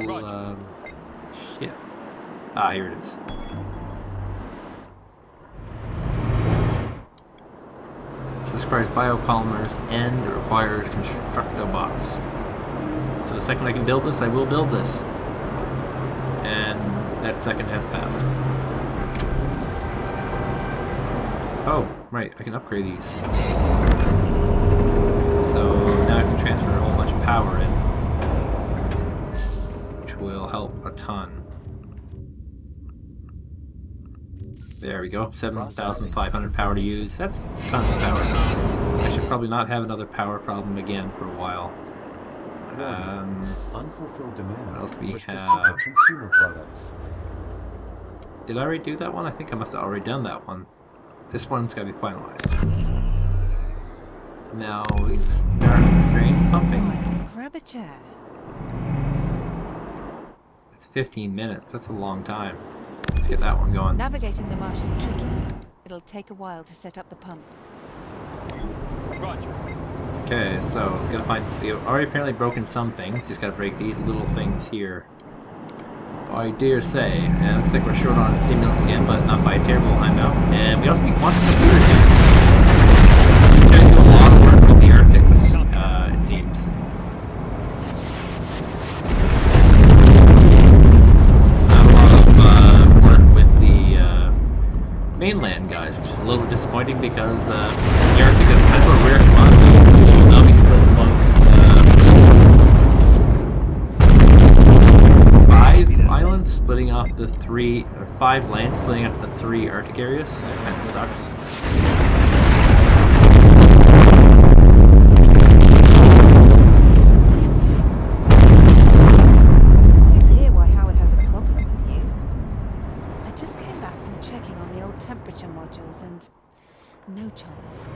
ship? Ah, here it is. So this requires biopolymers and it requires Constructobots. So the second I can build this, I will build this. And that second has passed. Oh, right, I can upgrade these. So now I can transfer a whole bunch of power in, which will help a ton. There we go, 7,500 power to use. That's tons of power. I should probably not have another power problem again for a while. Unfulfilled demand. What else do we for have? specific consumer products. Did I already do that one? I think I must have already done that one. This one's got to be finalized. Now we can start drain pumping. Grab a chair. 15 minutes. That's a long time. Let's get that one going. Navigating the marsh is tricky. It'll take a while to set up the pump. Roger. Okay, so gotta find. We've already apparently broken some things. Just gotta break these little things here. I dare say. And it looks like we're short on stimulants again, but not by a terrible amount. And we also need quantum computers. We gotta do a lot of work with the Arctics, it seems. Not a lot of work with the mainland guys, which is a little disappointing because the Arctic is kind of a rare commodity. Now we split amongst 5 islands splitting off the 3, or 5 lands splitting off the 3 Arctic areas. That kind of sucks. I hear why Howard has a problem with you. I just came back from checking on the old temperature modules and no chance.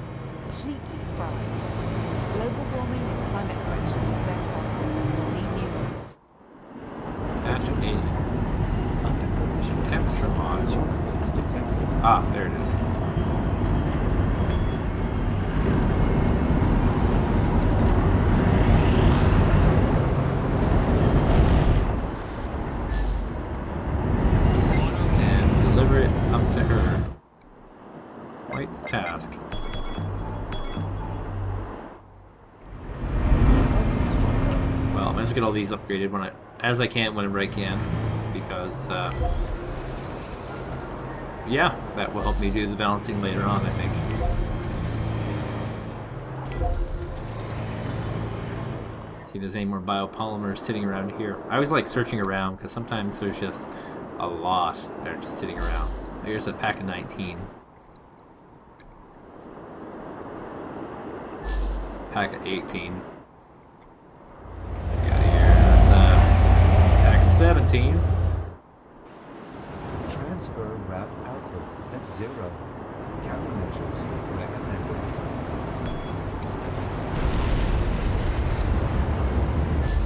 Completely fried. Global warming and climate correction took their toll. We'll need new ones. That's Attention. amazing. Under provision of Temperature specific module. surveillance detected. Ah, there it is. And deliver it up to her. Quite the task. Well, I'm gonna get all these upgraded as I can whenever I can, because yeah, that will help me do the balancing later on, I think. See if there's any more biopolymers sitting around here. I always like searching around because sometimes there's just a lot that are just sitting around. Here's a pack of 19. Pack of 18. Pack 17. Transfer route output at 0. Countermeasures recommended.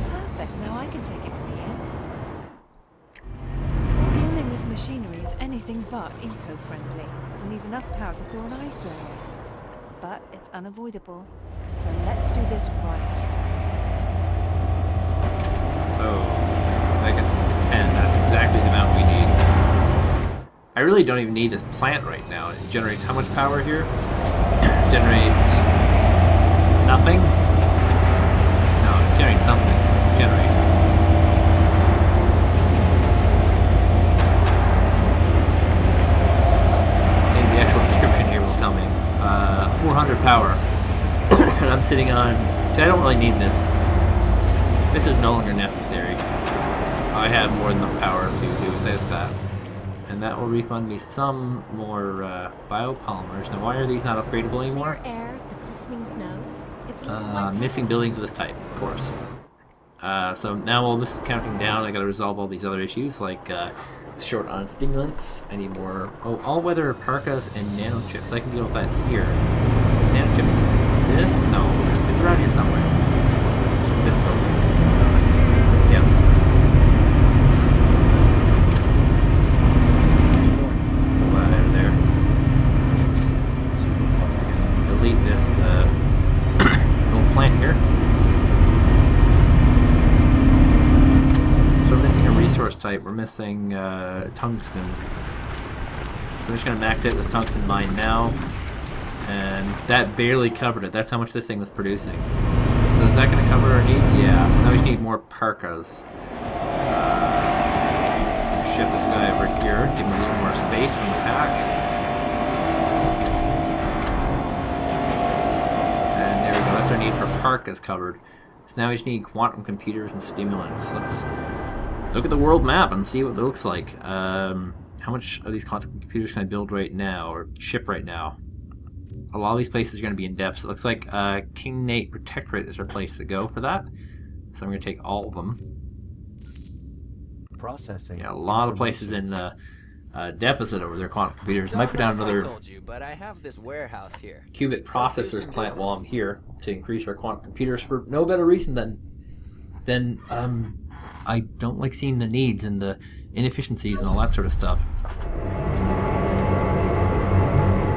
Perfect. Now I can take it from here. Fueling this machinery is anything but eco-friendly. We need enough power to thaw an ice layer. But it's unavoidable. So let's do this right. So that gets us to 10. That's exactly the amount we need. I really don't even need this plant right now. It generates how much power here? Generates nothing? No, it generates something. It's generate. Maybe the actual description here will tell me. 400 power. And I'm sitting on... I don't really need this. This is no longer necessary. I have more than enough power to do without that. And that will refund me some more biopolymers. Now, why are these not upgradable anymore? Clear air, the glistening snow. It's a little like Missing buildings of this type, of course. So now while this is counting down, I gotta resolve all these other issues, like short on stimulants. I need more all-weather parkas and nanochips. I can deal with that here. Nanochips is this? No, it's around here somewhere. This building. Yes. Pull that out of there. Delete this little plant here. So we're missing a resource type. We're missing tungsten. So I'm just going to max out this tungsten mine now. And that barely covered it. That's how much this thing was producing. So is that going to cover our need? Yeah. So now we just need more parkas. Ship this guy over here. Give him a little more space from the pack. And there we go. That's our need for parkas covered. So now we just need quantum computers and stimulants. Let's look at the world map and see what it looks like. How much of these quantum computers can I build right now or ship right now? A lot of these places are going to be in depth. So it looks like King Nate Protectorate is our place to go for that. So I'm going to take all of them. Processing. Yeah, a lot of places in deficit over their quantum computers. Might put down another I told you, but I have this warehouse here. qubit processors plant while I'm here to increase our quantum computers for no better reason than I don't like seeing the needs and the inefficiencies and all that sort of stuff.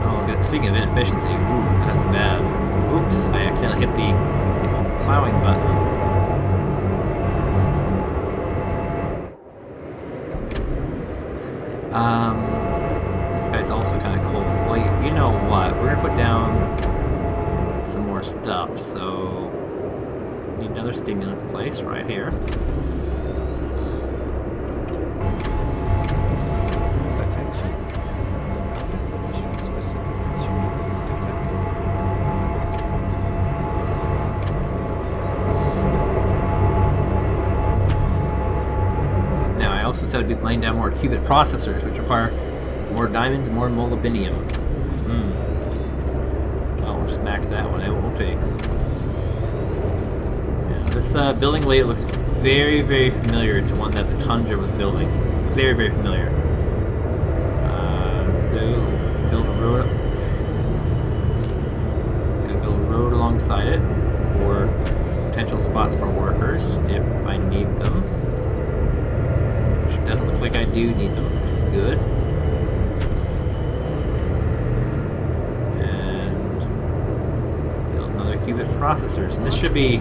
Oh, good. Speaking of inefficiency, ooh, that's bad. Oops, I accidentally hit the plowing button. This guy's also kind of cool. Well, you know what? We're gonna put down some more stuff, so need another stimulants place right here. Attention. Under-provision specific consumables detected. Now, I also said I'd be laying down more qubit processors, which require more diamonds, more molybdenum. Well, we'll just max that one out, won't we? Yeah, this building layout looks very, very familiar to one that the Tundra was building. Very, very familiar. So, build a road. Gonna build a road alongside it for potential spots for workers if I need them. Which doesn't look like I do need them. Good. Qubit processors, and this should be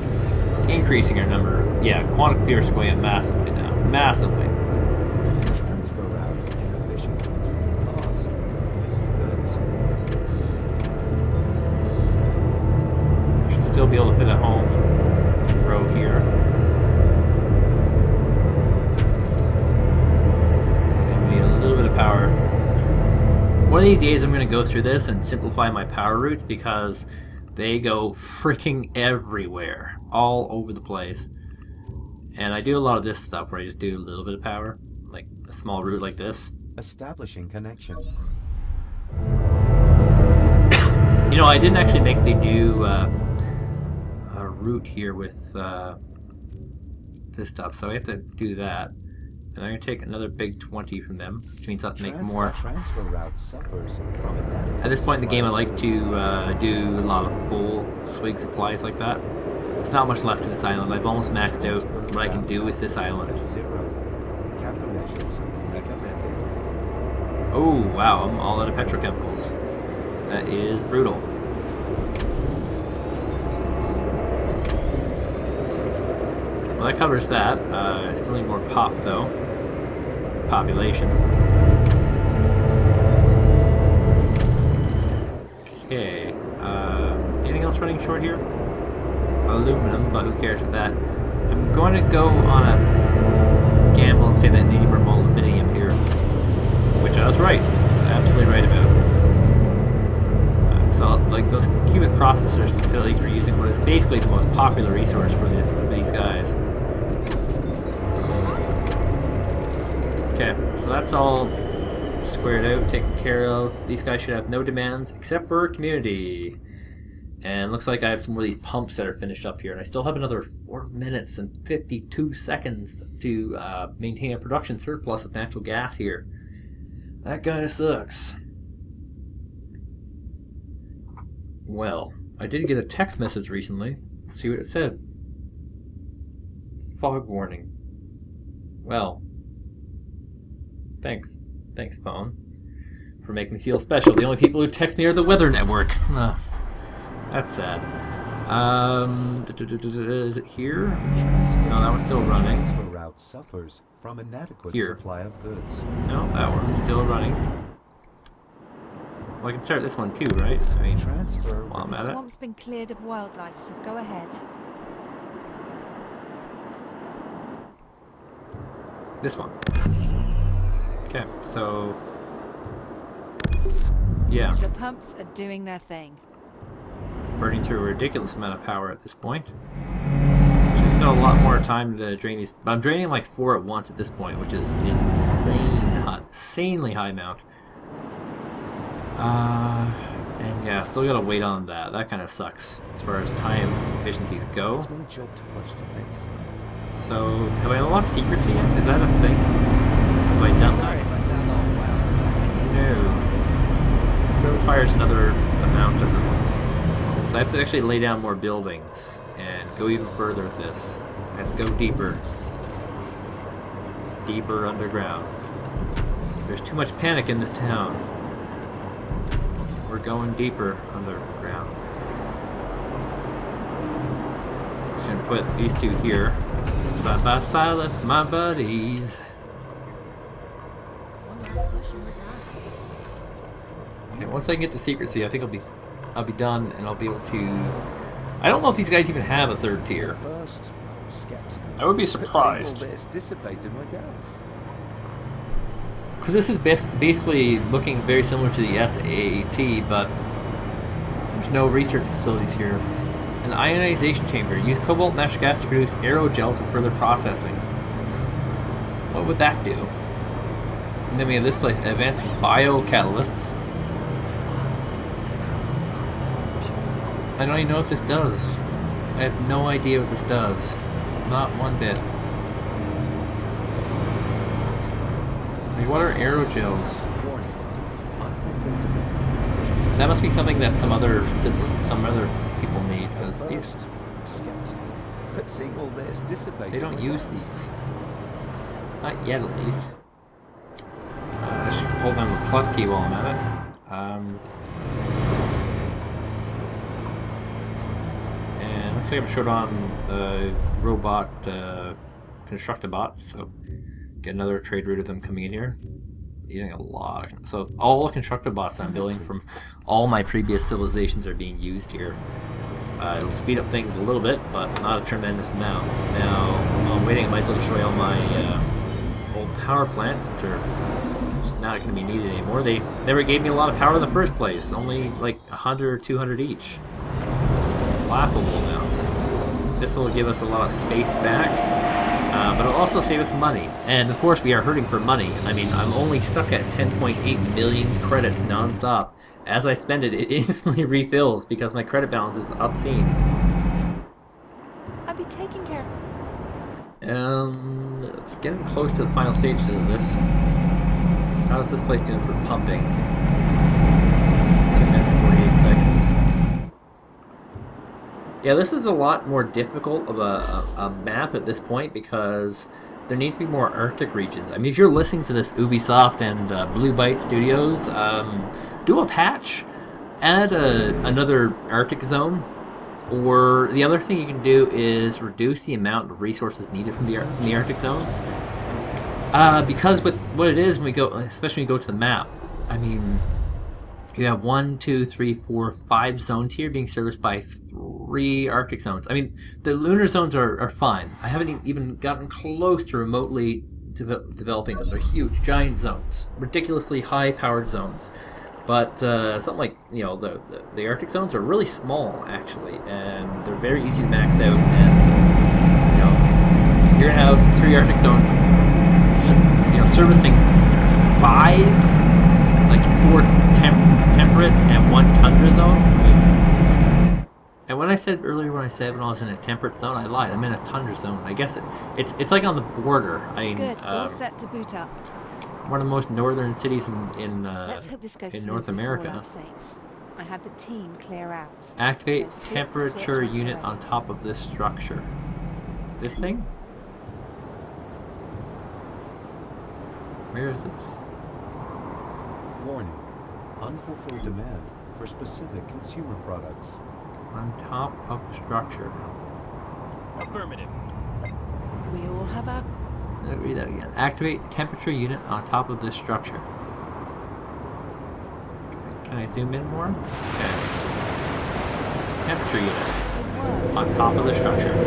increasing our number. Yeah, quantum computers are going up massively now. Massively. Transfer route inefficient. Pause. Missing goods. Should still be able to fit a home row here. We need a little bit of power. One of these days I'm going to go through this and simplify my power routes because they go freaking everywhere, all over the place. And I do a lot of this stuff where I just do a little bit of power, like a small route like this. Establishing connection. You know, I didn't actually make the new a route here with this stuff, so I have to do that. And I'm going to take another big 20 from them, which means I have to make more. Transfer route suffers from inadequate. At this point in the game, I like to do a lot of full swig supplies like that. There's not much left to this island. I've almost maxed out what I can do with this island. Zero. Countermeasures recommended. Oh, wow, I'm all out of petrochemicals. That is brutal. Well, that covers that. I still need more pop, though. It's population. Okay. Anything else running short here? Aluminum, but who cares with that? I'm going to go on a gamble and say that I need more molybdenum here. Which I was right. I was absolutely right about. So, like, those qubit processors facilities were using what is basically the most popular resource for these guys. Okay, so that's all squared out, taken care of. These guys should have no demands except for community. And looks like I have some more of these pumps that are finished up here. And I still have another 4 minutes and 52 seconds to maintain a production surplus of natural gas here. That kind of sucks. Well, I did get a text message recently. Let's see what it said. Fog warning. Well, thanks, phone, for making me feel special. The only people who text me are the Weather Network. That's sad. Is it here? No, that one's still running. Transfer route suffers from inadequate supply of goods. No, that one's still running. Well, I can start this one too, right? I mean, while I'm The at it. swamp's been cleared of wildlife, so go ahead. This one. Okay, so yeah, The pumps are doing their thing. burning through a ridiculous amount of power at this point. There's still a lot more time to drain these, but I'm draining like 4 at once at this point, which is insanely high amount. And yeah, still gotta wait on that. That kind of sucks as far as time efficiencies go. It's my job to question things. So, have I unlocked secrecy yet? Is that a thing? Have I done Sorry that? if I sound all wild. No. Still requires another amount of them. So I have to actually lay down more buildings and go even further with this. I have to go deeper. deeper underground. There's too much panic in this town. We're going deeper underground. Just gonna put these two here, side by side with my buddies. One last push and we're done. Okay, once I can get the secrecy, I think I'll be done, and I'll be able to. I don't know if these guys even have a third tier. First, I was skeptical. I would be But seeing surprised. all this dissipated my doubts. Because this is basically looking very similar to the SAT, but there's no research facilities here. An ionization chamber. Use cobalt natural gas to produce aerogel for further processing. What would that do? And then we have this place, advanced biocatalysts. I don't even know what this does. I have no idea what this does. Not one bit. Like, what are aerogels? Warning. Unfulfilled demand. That must be something that some other people need, because At these first, I was skeptical. But seeing all this dissipated they don't my use doubts. these. Not yet, at least. I should hold down the plus key while I'm at it. And looks like I'm short on the robot constructibots, so get another trade route of them coming in here. Using a lot. So all the constructibots I'm building from all my previous civilizations are being used here. It'll speed up things a little bit, but not a tremendous amount. Now, while I'm waiting, I might as well destroy all my old power plants, since they're just not going to be needed anymore. They never gave me a lot of power in the first place, only like 100 or 200 each. Laughable now. So this will give us a lot of space back. But it'll also save us money. And of course we are hurting for money. I mean, I'm only stuck at 10.8 million credits non-stop. As I spend it, it instantly refills because my credit balance is obscene. I'll be taking care. It's getting close to the final stage of this. How's this place doing for pumping? 2 minutes and 48 seconds. Yeah, this is a lot more difficult of a map at this point because there needs to be more Arctic regions. I mean, if you're listening to this Ubisoft and Blue Byte Studios, do a patch, add another Arctic zone, or the other thing you can do is reduce the amount of resources needed from the Arctic zones. Because with what it is when we go, especially when you go to the map, I mean, you have 1, 2, 3, 4, 5 zones here being serviced by 3 Arctic zones. I mean, the lunar zones are fine. I haven't even gotten close to remotely developing them. They're huge, giant zones, ridiculously high-powered zones. But something like, you know, the Arctic zones are really small, actually, and they're very easy to max out. And you know, you're gonna have 3 Arctic zones, you know, servicing 5, like 4 temperate and 1 tundra zone. I mean, and when I said earlier, when I was in a temperate zone, I lied. I'm in a tundra zone. I guess it's like on the border. I mean, Good, all set to boot up. one of the most northern cities in Let's hope this goes in smoothly North for all America. our sakes. I had the team clear out. Activate So flip the temperature switch once unit you're on ready. top of this structure. This thing? Where is this? Warning. Unfulfilled demand for specific consumer products. On top of the structure. Affirmative. We all have our... Let me read that again. Activate temperature unit on top of this structure. Can I zoom in more? Okay. Temperature unit on top of the structure. We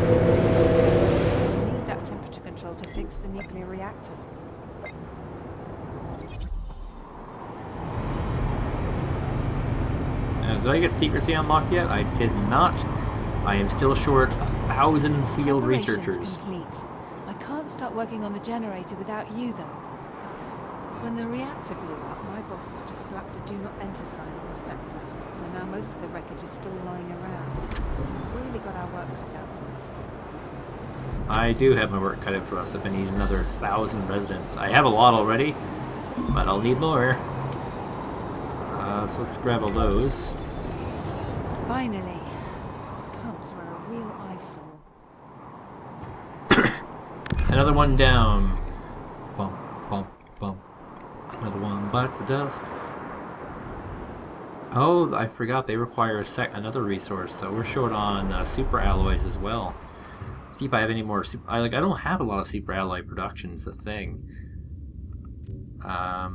need that temperature control to fix the nuclear reactor. Did I get secrecy unlocked yet? I did not. I am still short 1,000 field Operations researchers. complete. I can't start working on the generator without you, though. When the reactor blew up, my bosses just slapped a do not enter sign on the sector, and now most of the wreckage is still lying around. We've really got our work cut out for us. I do have my work cut out for us. If I need another 1,000 residents. I have a lot already, but I'll need more. So let's grab all those. Finally, the pumps were a real eyesore. Another one down. bites the dust. Oh, I forgot they require another resource, so we're short on super alloys as well. See if I have any more. I don't have a lot of super alloy production. It's a thing. I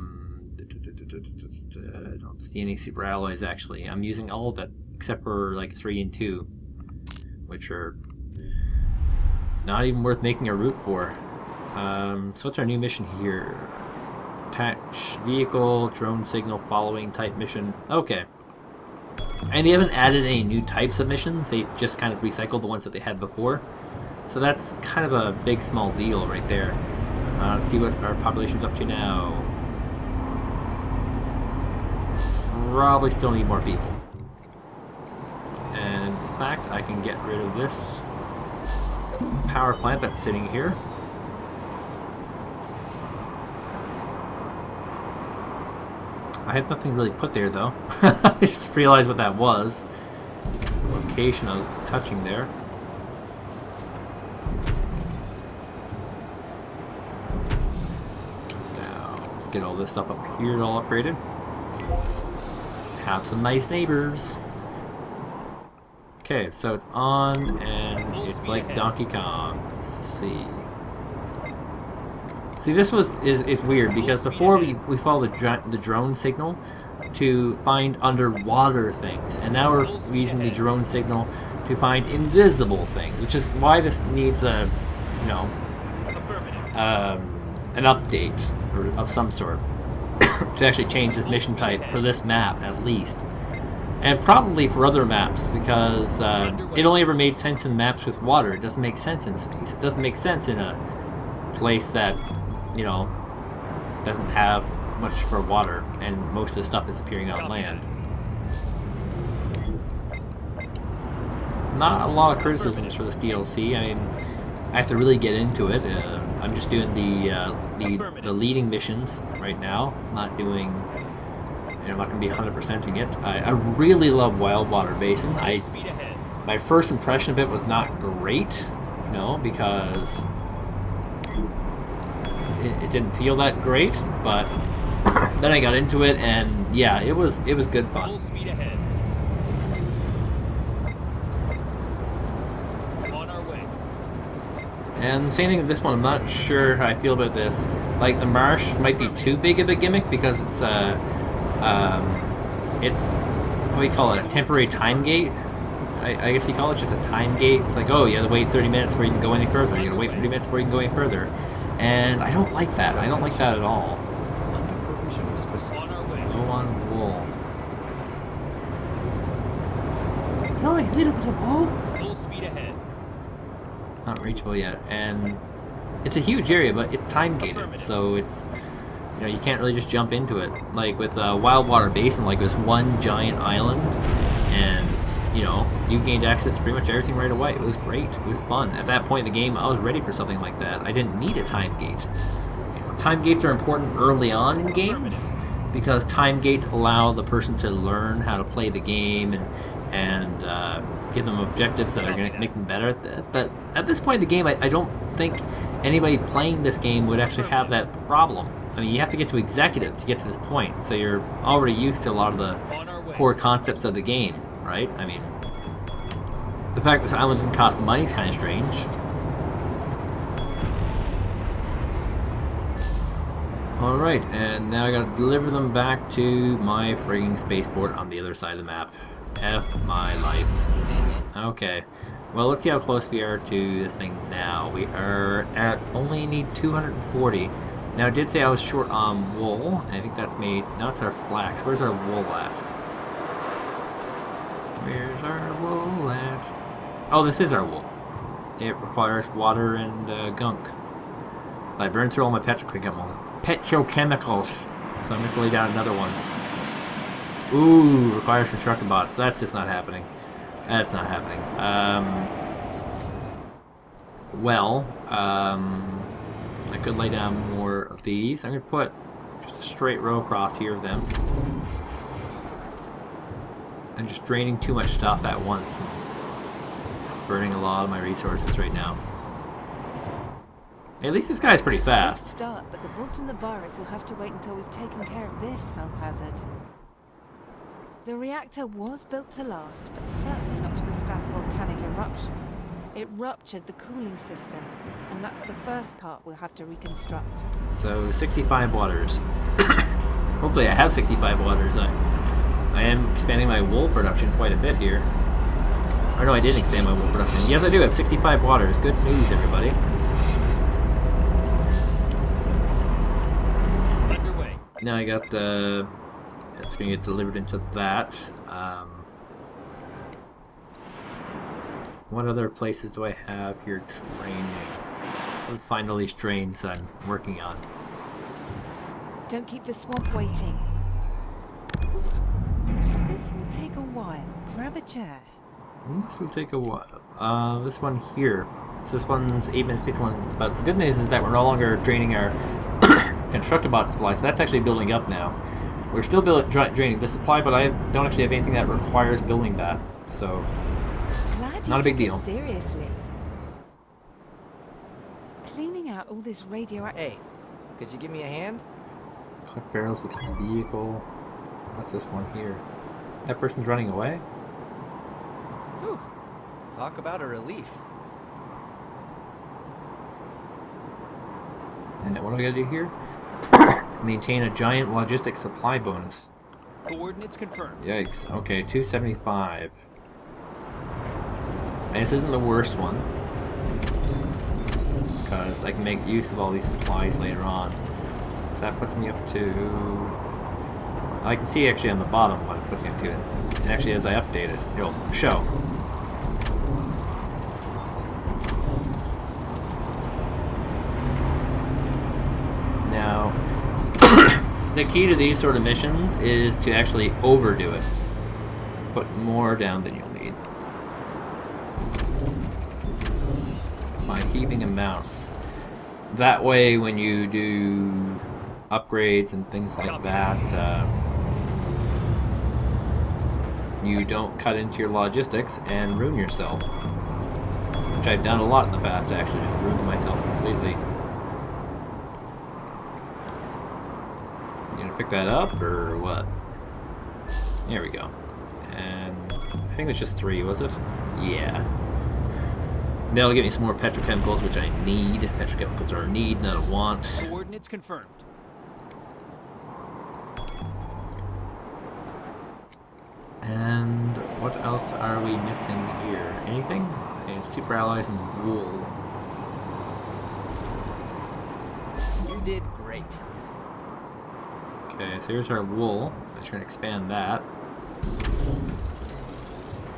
don't see any super alloys actually. I'm using all of it except for like 3 and 2, which are not even worth making a route for. So what's our new mission here? Attach vehicle, drone signal following type mission. Okay. And they haven't added any new types of missions. They just kind of recycled the ones that they had before. So that's kind of a big, small deal right there. Let's see what our population's up to now. Probably still need more people. And in fact, I can get rid of this power plant that's sitting here. I have nothing really put there though. I just realized what that was. The location I was touching there. Now, let's get all this stuff up here all upgraded. Have some nice neighbors. Okay, so it's on and it's like Donkey Kong. Let's see. See, this is weird because before we follow the drone signal to find underwater things, and now we're using the drone signal to find invisible things, which is why this needs a, you know, an update of some sort to actually change this mission type for this map at least, and probably for other maps because it only ever made sense in maps with water. It doesn't make sense in space. It doesn't make sense in a place that, you know, doesn't have much for water, and most of the stuff is appearing on land. Not a lot of criticisms for this DLC. I mean, I have to really get into it. I'm just doing the leading missions right now. I'm not doing, I'm not going to be 100%ing it. I really love Wildwater Basin. My first impression of it was not great, you know, because it didn't feel that great, but then I got into it, and yeah, it was good fun. Full speed ahead. On our way. And same thing with this one. I'm not sure how I feel about this. Like, the marsh might be too big of a gimmick because it's what do you call it? A temporary time gate. I guess you call it just a time gate. It's like, oh, you have to wait 30 minutes before you can go any further. You gotta wait 30 minutes before you can go any further. And I don't like that. I don't like that at all. On our way. Low on wool. No, a little bit of wool. Full speed ahead. Not reachable yet. And it's a huge area, but it's time gated. So it's, you know, you can't really just jump into it. Like with Wildwater Basin, like there's one giant island, and you know, you gained access to pretty much everything right away. It was great. It was fun. At that point in the game, I was ready for something like that. I didn't need a time gate. You know, time gates are important early on in games because time gates allow the person to learn how to play the game and give them objectives that are going to make them better. But at this point in the game, I don't think anybody playing this game would actually have that problem. I mean, you have to get to executive to get to this point, so you're already used to a lot of the core concepts of the game, right? I mean, the fact this island doesn't cost money is kind of strange. Alright, and now I gotta deliver them back to my frigging spaceport on the other side of the map. F my life. Okay, well, let's see how close we are to this thing now. We are at, only need 240. Now, I did say I was short on wool. I think that's made, no, it's our flax. Where's our wool at? Where's our wool at? Oh, this is our wool. It requires water and gunk. I burned through all my petrochemicals, so I'm going to lay down another one. Ooh, requires construction bots. That's just not happening. That's not happening. I could lay down more of these. I'm going to put just a straight row across here of them. I'm just draining too much stuff at once. It's burning a lot of my resources right now. At least this guy's pretty Good fast. start, but the vault and the virus will have to wait until we've taken care of this health hazard. The reactor was built to last, but certainly not to withstand a volcanic eruption. It ruptured the cooling system, and that's the first part we'll have to reconstruct. So 65 waters. Hopefully I have 65 waters. I am expanding my wool production quite a bit here. Or no, I didn't expand my wool production. Yes, I do have 65 waters. Good news, everybody. Underway. Now I got the... It's going to get delivered into that. What other places do I have here training? I'll find all these trains I'm working on. Don't keep the swamp waiting. This will take a while. Grab a chair. This will take a while. This one here. So this one's 8 minutes, 51. But the good news is that we're no longer draining our constructibot supply, so that's actually building up now. We're still draining this supply, but I don't actually have anything that requires building that, so Glad not a big deal. Seriously. Cleaning out all this radioactive. Hey, could you give me a hand? Collect barrels with the vehicle. What's this one here? That person's running away? Whew. Talk about a relief. And what do I gotta do here? Maintain a giant logistics supply bonus. Coordinates confirmed. Yikes. Okay, 275. And this isn't the worst one, because I can make use of all these supplies later on. So that puts me up to... I can see actually on the bottom what it puts me up to. And actually as I update it, it'll show. Now, the key to these sort of missions is to actually overdo it. Put more down than you'll need. By heaping amounts. That way when you do upgrades and things like that, you don't cut into your logistics and ruin yourself. Which I've done a lot in the past, actually, just ruined myself completely. You gonna pick that up, or what? There we go. And I think it's just 3, was it? Yeah. That'll give me some more petrochemicals, which I need. Petrochemicals are a need, not a want. Coordinates confirmed. And what else are we missing here? Anything? Okay, super alloys and wool. You did great. Okay, so here's our wool. Let's try and expand that.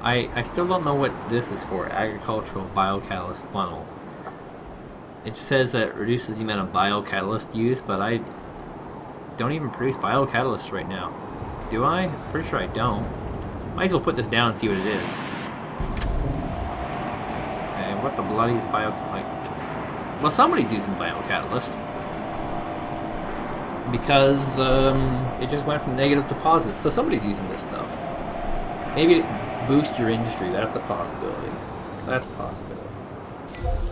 I still don't know what this is for. Agricultural biocatalyst funnel. It says that it reduces the amount of biocatalyst used, but I don't even produce biocatalysts right now. Do I? Pretty sure I don't. Might as well put this down and see what it is. Okay, what the bloody is well, somebody's using biocatalyst. Because it just went from negative to positive, so somebody's using this stuff. Maybe boost your industry, that's a possibility. That's a possibility.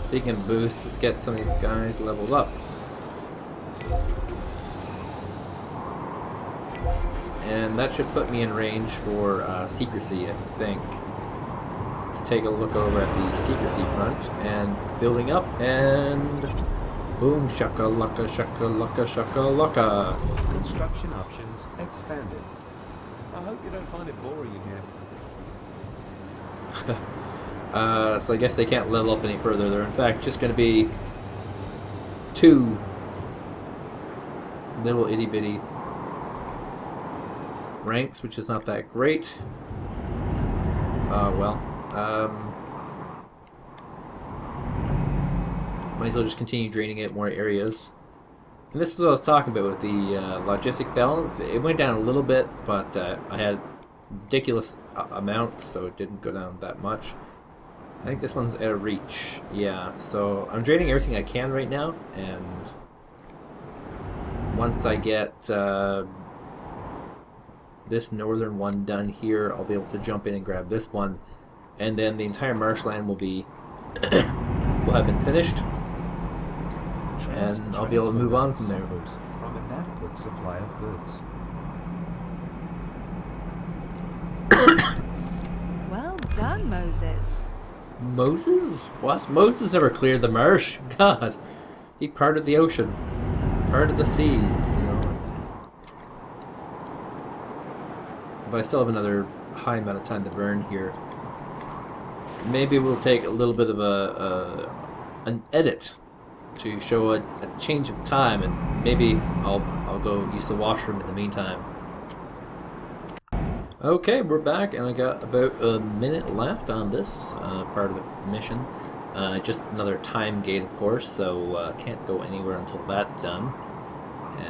Speaking of boosts, let's get some of these guys leveled up. And that should put me in range for secrecy, I think. Let's take a look over at the secrecy front, and it's building up, and boom, shaka-laka, shaka-laka, shaka-laka. Construction options expanded. I hope you don't find it boring in here. So I guess they can't level up any further. They're in fact just going to be 2 little itty-bitty ranks, which is not that great. Might as well just continue draining it more areas. And this is what I was talking about with the logistics balance. It went down a little bit, but I had ridiculous amounts, so it didn't go down that much. I think this one's out of reach. Yeah, so I'm draining everything I can right now, and once I get this northern one done here, I'll be able to jump in and grab this one, and then the entire marshland will be will have been finished. and I'll be able to move on from there. suffers from inadequate supply of goods. Well done, Moses. Moses? What? Moses never cleared the marsh. God, he parted the ocean, parted the seas. You know. But I still have another high amount of time to burn here. Maybe we'll take a little bit of an edit to show a change of time, and maybe I'll go use the washroom in the meantime. Okay, we're back, and I got about a minute left on this part of the mission. Just another time gate, of course, so can't go anywhere until that's done.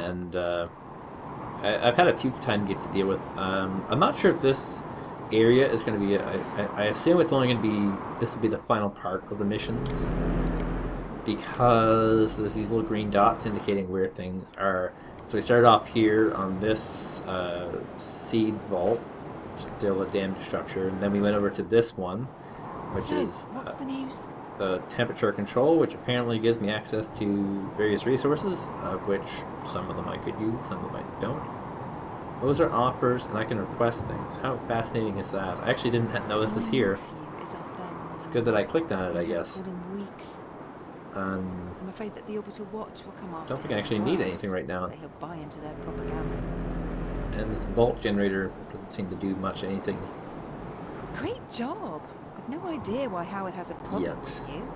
And I've had a few time gates to deal with. I'm not sure if this area is going to be. I assume it's only going to be. This will be the final part of the missions, because there's these little green dots indicating where things are. So we started off here on this seed vault, still a damaged structure, and then we went over to this one, which So, is what's the news? the temperature control, which apparently gives me access to various resources, of which some of them I could use, some of them I don't. Those are offers, and I can request things. How fascinating is that? I actually didn't know it was My here. nephew is up there on the It's good that I clicked on it, I He hasn't guess. called in weeks. Um, I'm afraid that the orbital watch will come after don't think I him actually need worse, anything right now. that he'll buy into their propaganda. and this vault generator doesn't seem to do much anything Great job! I've no idea why Howard has a problem yet. with you.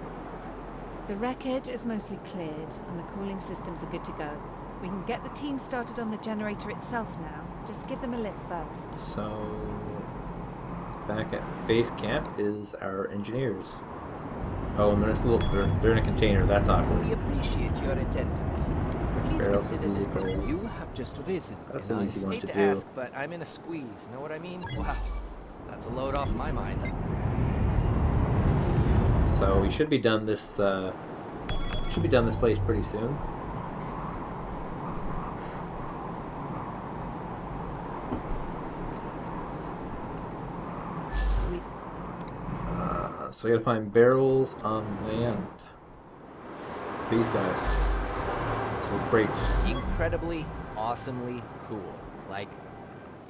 The wreckage is mostly cleared, and the cooling systems are good to go. We can get the team started on the generator itself now. Just give them a lift first. So, back at base camp is our engineers. Oh, and there's a little, they're in a container. That's awkward. We appreciate your attendance. Please Barrels of consider this problem vehicles. you have just risen. That's in an our easy one Hate to to do. ask, but I'm in a squeeze. Know what I mean? Wow, that's a load off my mind. So we should be done this. Should be done this place pretty soon. So I gotta find barrels on land. These guys. So crates. Incredibly, awesomely cool. Like,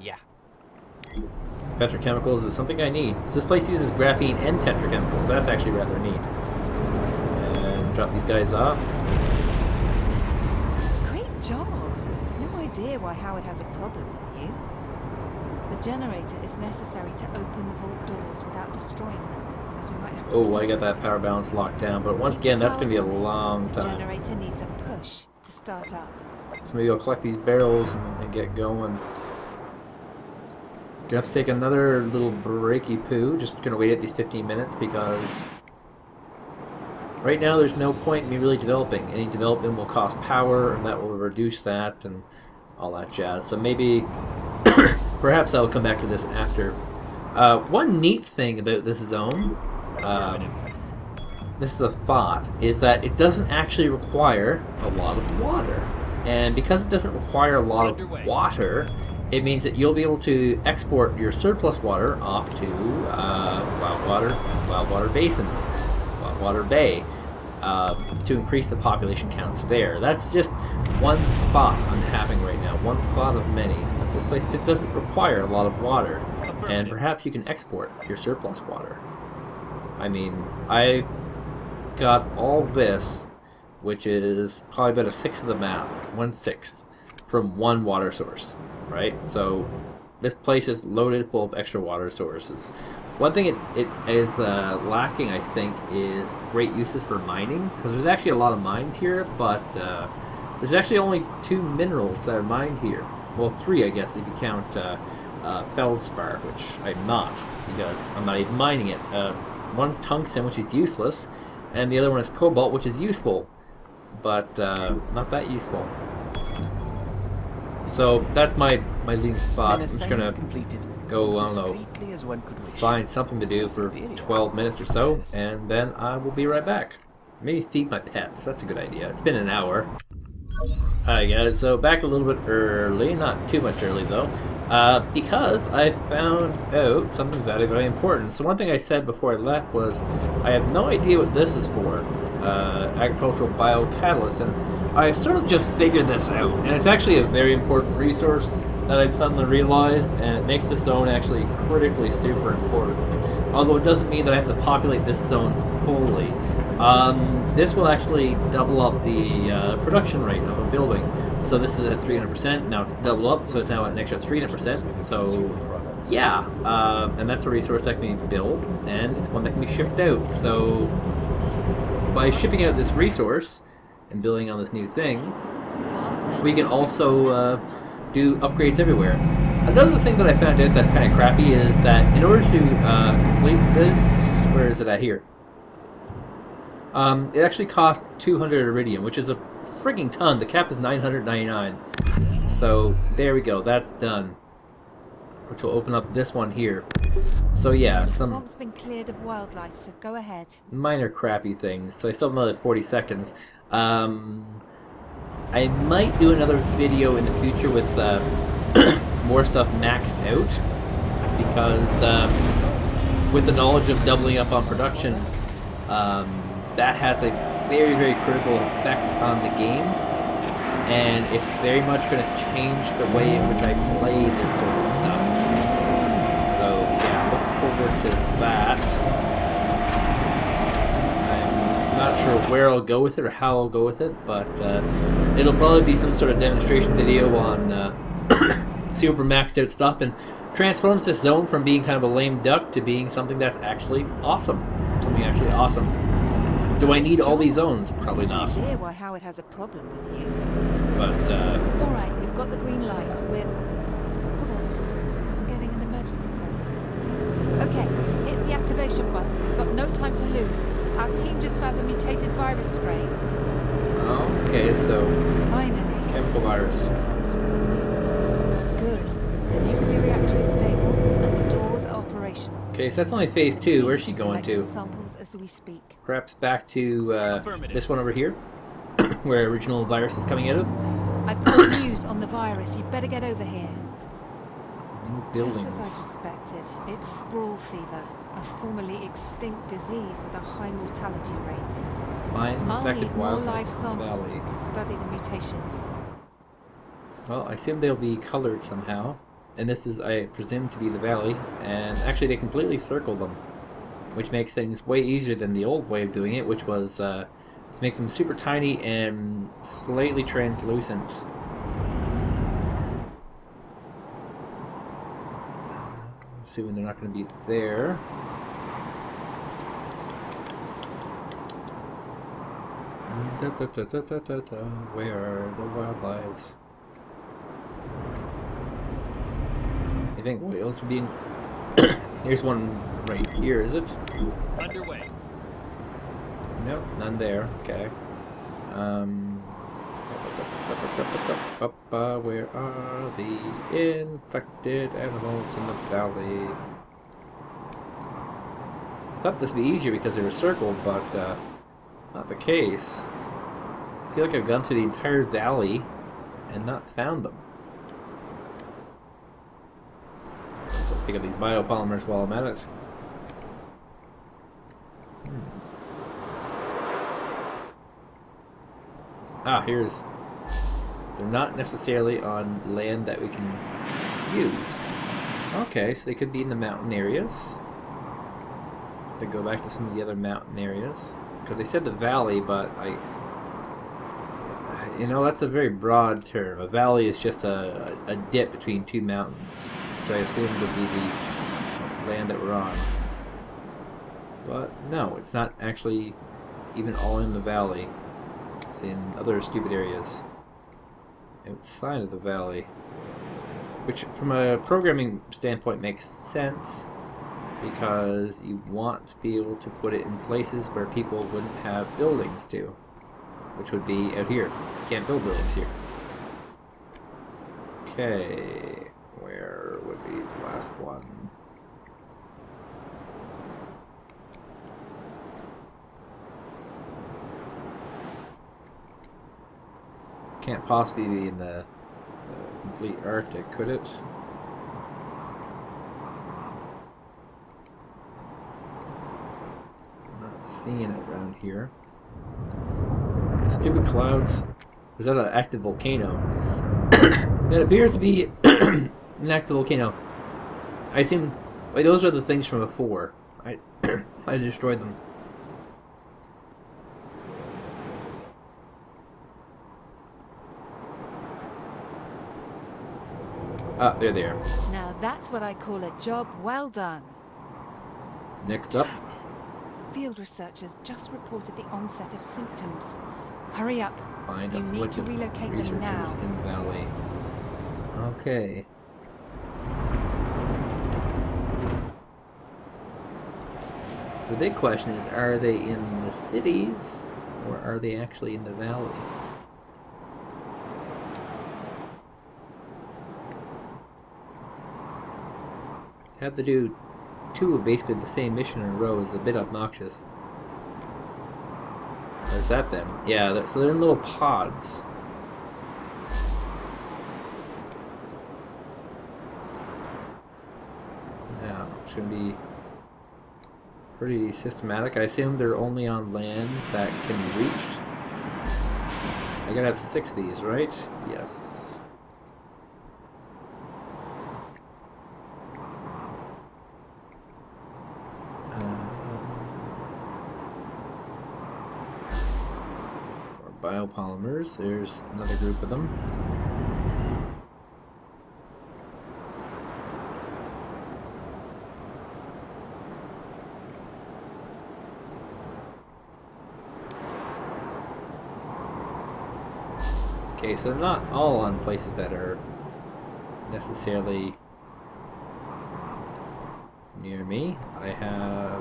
yeah. Petrochemicals is something I need. So this place uses graphene and petrochemicals. That's actually rather neat. And drop these guys off. Great job! No idea why Howard has a problem with you. The generator is necessary to open the vault doors without destroying them, as we might have to Oh, I close got them. that power balance locked down. But once Keep again, the that's power gonna be a coming. long The time. generator needs a push to start up. So maybe I'll collect these barrels and get going. Gonna have to take another little breaky poo. Just gonna wait at these 15 minutes because right now there's no point in me really developing. Any development will cost power, and that will reduce that and all that jazz. So maybe, perhaps I'll come back to this after. One neat thing about this zone, this is a thought, is that it doesn't actually require a lot of water. And because it doesn't require a lot of water, it means that you'll be able to export your surplus water off to Wildwater Basin, Wildwater Bay, to increase the population counts there. That's just one thought I'm having right now, one thought of many. That this place just doesn't require a lot of water, and perhaps you can export your surplus water. I mean, I got all this, which is probably about a sixth of the map, 1/6, from one water source, right? So this place is loaded full of extra water sources. One thing it is lacking, I think, is great uses for mining, because there's actually a lot of mines here, but there's actually only 2 minerals that are mined here. Well, 3, I guess, if you count feldspar, which I'm not, because I'm not even mining it. One's tungsten, which is useless, and the other one is cobalt, which is useful, but not that useful. So that's my leading thought. I'm just gonna go, I don't know, find something to do for 12 minutes or so, and then I will be right back. Maybe feed my pets. That's a good idea. It's been an hour. Alright guys, so back a little bit early, not too much early though. Because I found out something very, very important. So one thing I said before I left was, I have no idea what this is for, agricultural biocatalyst, and I sort of just figured this out. And it's actually a very important resource that I've suddenly realized, and it makes this zone actually critically super important. Although it doesn't mean that I have to populate this zone fully. This will actually double up the production rate of a building. So this is at 300%, now it's double up, so it's now at an extra 300%. So, yeah, and that's a resource that can be built, and it's one that can be shipped out. So, by shipping out this resource and building on this new thing, we can also do upgrades everywhere. Another thing that I found out that's kind of crappy is that in order to complete this, where is it at here? It actually costs 200 iridium, which is a frigging ton. The cap is 999. So there we go. That's done. Which will open up this one here. So yeah, The some swamp's been cleared of wildlife, so go ahead. minor crappy things. So I still have another 40 seconds. I might do another video in the future with more stuff maxed out, because with the knowledge of doubling up on production, that has a very, very critical effect on the game, and it's very much going to change the way in which I play this sort of stuff. So yeah, look forward to that. I'm not sure where I'll go with it or how I'll go with it, but it'll probably be some sort of demonstration video on super maxed out stuff, and transforms this zone from being kind of a lame duck to being something that's actually awesome. Something actually awesome. Do I need all these zones? Probably not. Idea why Howard has a problem with you. But, All right, we've got the green light. We're... Hold on. I'm getting an emergency call. Okay, hit the activation button. We've got no time to lose. Our team just found a mutated virus strain. okay, so Finally. chemical virus. Good. The nuclear reactor is stable, and the doors are operational. Okay, so that's only phase 2. Where's she going to? Samples as we speak. Perhaps back to this one over here, where original virus is coming out of. I've got news on the virus. You better get over here. Buildings. Just as I suspected, it's sprawl fever, a formerly extinct disease with a high mortality rate. I'll Infected need more live wildlife samples valley. to study the mutations. Well, I assume they'll be colored somehow. And this is, I presume, to be the valley. And actually, they completely circle them, which makes things way easier than the old way of doing it, which was to make them super tiny and slightly translucent. Assuming they're not going to be there. Where are the wildlives? I think whales are being... Here's one right here, is it? Underway. Nope, none there. Okay. Where are the infected animals in the valley? I thought this would be easier because they were circled, but not the case. I feel like I've gone through the entire valley and not found them. So pick up these biopolymers while I'm at it. Here's... They're not necessarily on land that we can use. Okay, so they could be in the mountain areas. They go back to some of the other mountain areas. Because they said the valley, but you know, that's a very broad term. A valley is just a dip between two mountains, which I assumed would be the land that we're on. But no, it's not actually even all in the valley. It's in other stupid areas outside of the valley, which from a programming standpoint makes sense, because you want to be able to put it in places where people wouldn't have buildings to, which would be out here. You can't build buildings here. Okay, where would be the last one? Can't possibly be in the complete Arctic, could it? seeing around here. Stupid clouds. Is that an active volcano? That appears to be an active volcano. I assume. Wait, those are the things from before. I I destroyed them. Ah, there they are. Now that's what I call a job well done. Next up. Field researchers just reported the onset of symptoms. Hurry up. Find You need to afflicted relocate them researchers now. in Valley. Okay. So the big question is, are they in the cities or are they actually in the valley? Have to do two of basically the same mission in a row is a bit obnoxious. Or is that them? Yeah, so they're in little pods. Yeah, it's gonna be pretty systematic. I assume they're only on land that can be reached. I gotta have 6 of these, right? Yes. Biopolymers, there's another group of them. Okay, so they're not all on places that are necessarily near me. I have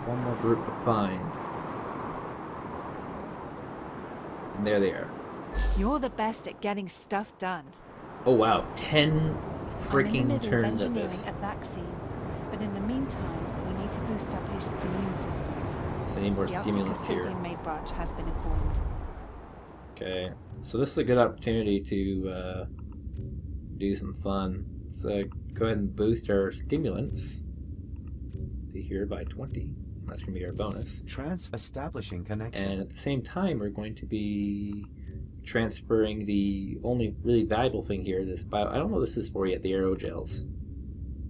one more group to find. And there they are. You're the best at getting stuff done. Oh wow, 10 I'm in freaking the middle of turns at engineering this. a vaccine, but in the meantime, we need to boost our patients' immune systems. So I need more The Arctic stimulants here. Custodian Maid Branch has been informed. Okay, so this is a good opportunity to do some fun. So go ahead and boost our stimulants to here by 20. That's going to be our bonus. Establishing connection. And at the same time, we're going to be transferring the only really valuable thing here. This bio. I don't know what this is for yet. The aerogels.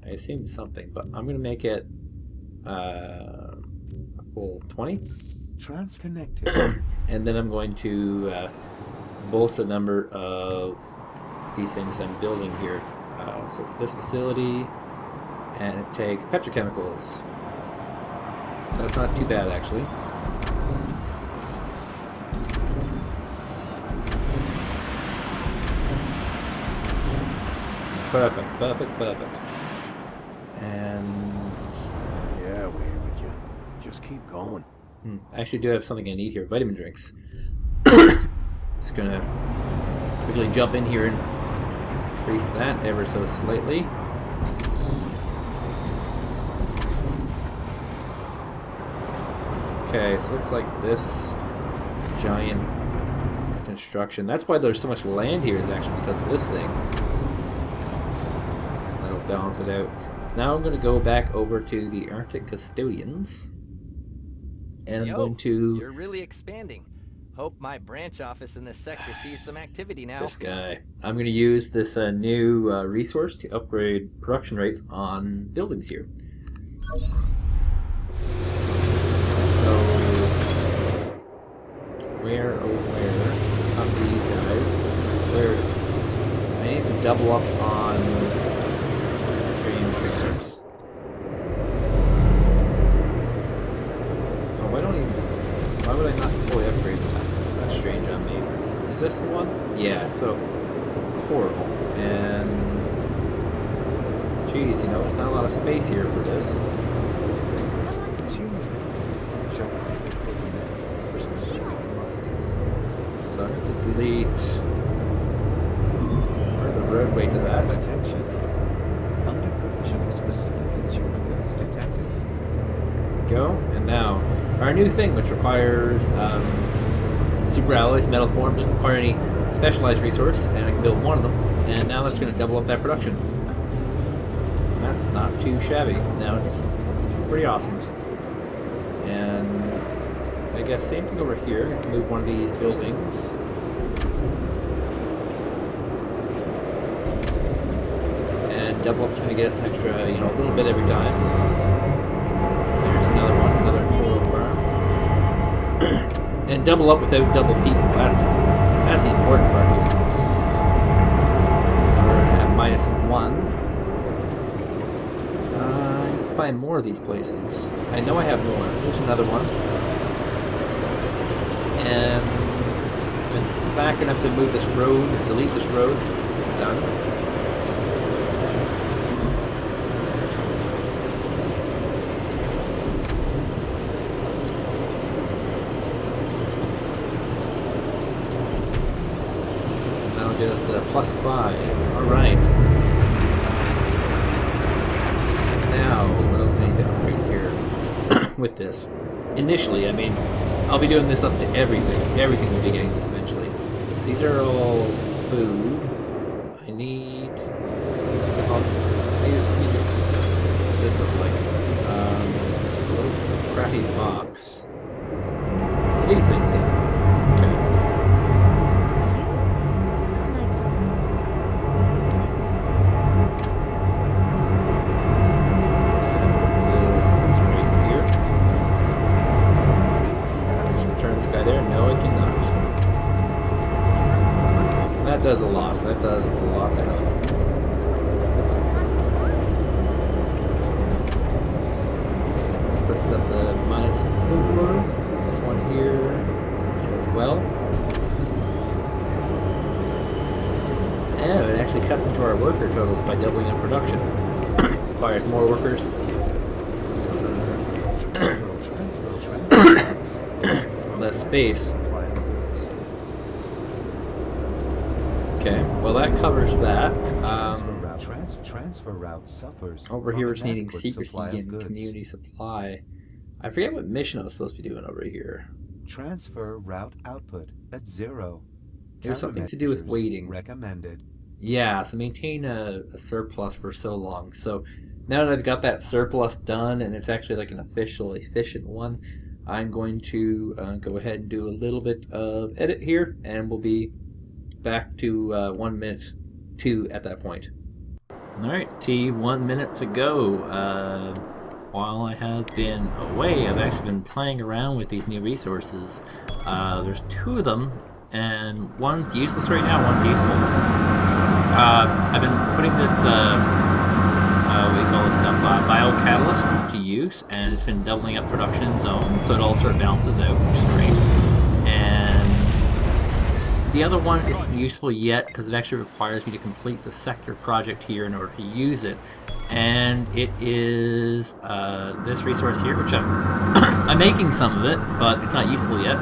I assume it's something, but I'm going to make it a full 20. Connected. And then I'm going to bolster the number of these things I'm building here. So it's this facility, and it takes petrochemicals. So that's not too bad, actually. Perfect, perfect, perfect. And Yeah, we're here with you. Just keep going. I actually do have something I need here. Vitamin drinks. Just gonna quickly jump in here and increase that ever so slightly. Okay, so it looks like this giant construction. That's why there's so much land here, is actually because of this thing. And that'll balance it out. So now I'm going to go back over to the Arctic Custodians. And I'm going to... You're really expanding. Hope my branch office in this sector sees some activity now. This guy. I'm going to use this new resource to upgrade production rates on buildings here. So, where, oh where, some of these guys, where I need to double up on stream triggers. Oh, why would I not fully upgrade that? That's strange on me. Is this the one? Yeah, so, coral, and, geez, you know, there's not a lot of space here for this. So I have to delete the roadway to that. Attention. Under provision of specific consumer goods detected. Go. And now, our new thing, which requires super alloys, metal form, doesn't require any specialized resource, and I can build one of them. And now that's going to double up that production. That's not too shabby. Now it's facilities. Pretty awesome. Specialists. And I guess same thing over here. Move one of these buildings. And double up's going to get us an extra, a little bit every time. There's another one, another coral farm. And double up without double people. That's the important part here. So we're at -1. I need to find more of these places. I know I have more. There's another one. And in fact, I'm going to have to move this road, or delete this road. It's done. Just +5. Alright. Now, what else do I need to upgrade here with this? Initially, I mean, I'll be doing this up to everything. Everything will be getting this eventually. These are all food. I need... What does this look like? A little crappy box. So these things then. Okay. That does a lot. That does a lot to help. Puts up the -4. This one here as well. And it actually cuts into our worker totals by doubling up production. Requires more workers. Less space. Okay, well that covers that. Transfer route suffers. Over here we're just needing inadequate secrecy supply of and goods. community supply. I forget what mission I was supposed to be doing over here. Transfer route output at 0. There's something to do with Countermeasures waiting. recommended. Yeah, so maintain a surplus for so long. So now that I've got that surplus done and it's actually like an official, efficient one, I'm going to go ahead and do a little bit of edit here, and we'll be back to 1 minute 2 at that point. Alright, 1 minute to go. While I have been away, I've actually been playing around with these new resources. There's 2 of them, and one's useless right now, one's useful. I've been putting this, what do you call this stuff, biocatalyst to use, and it's been doubling up production zones, so it all sort of balances out, which is great. And the other one isn't useful yet because it actually requires me to complete the sector project here in order to use it. And it is this resource here, which I'm making some of it, but it's not useful yet.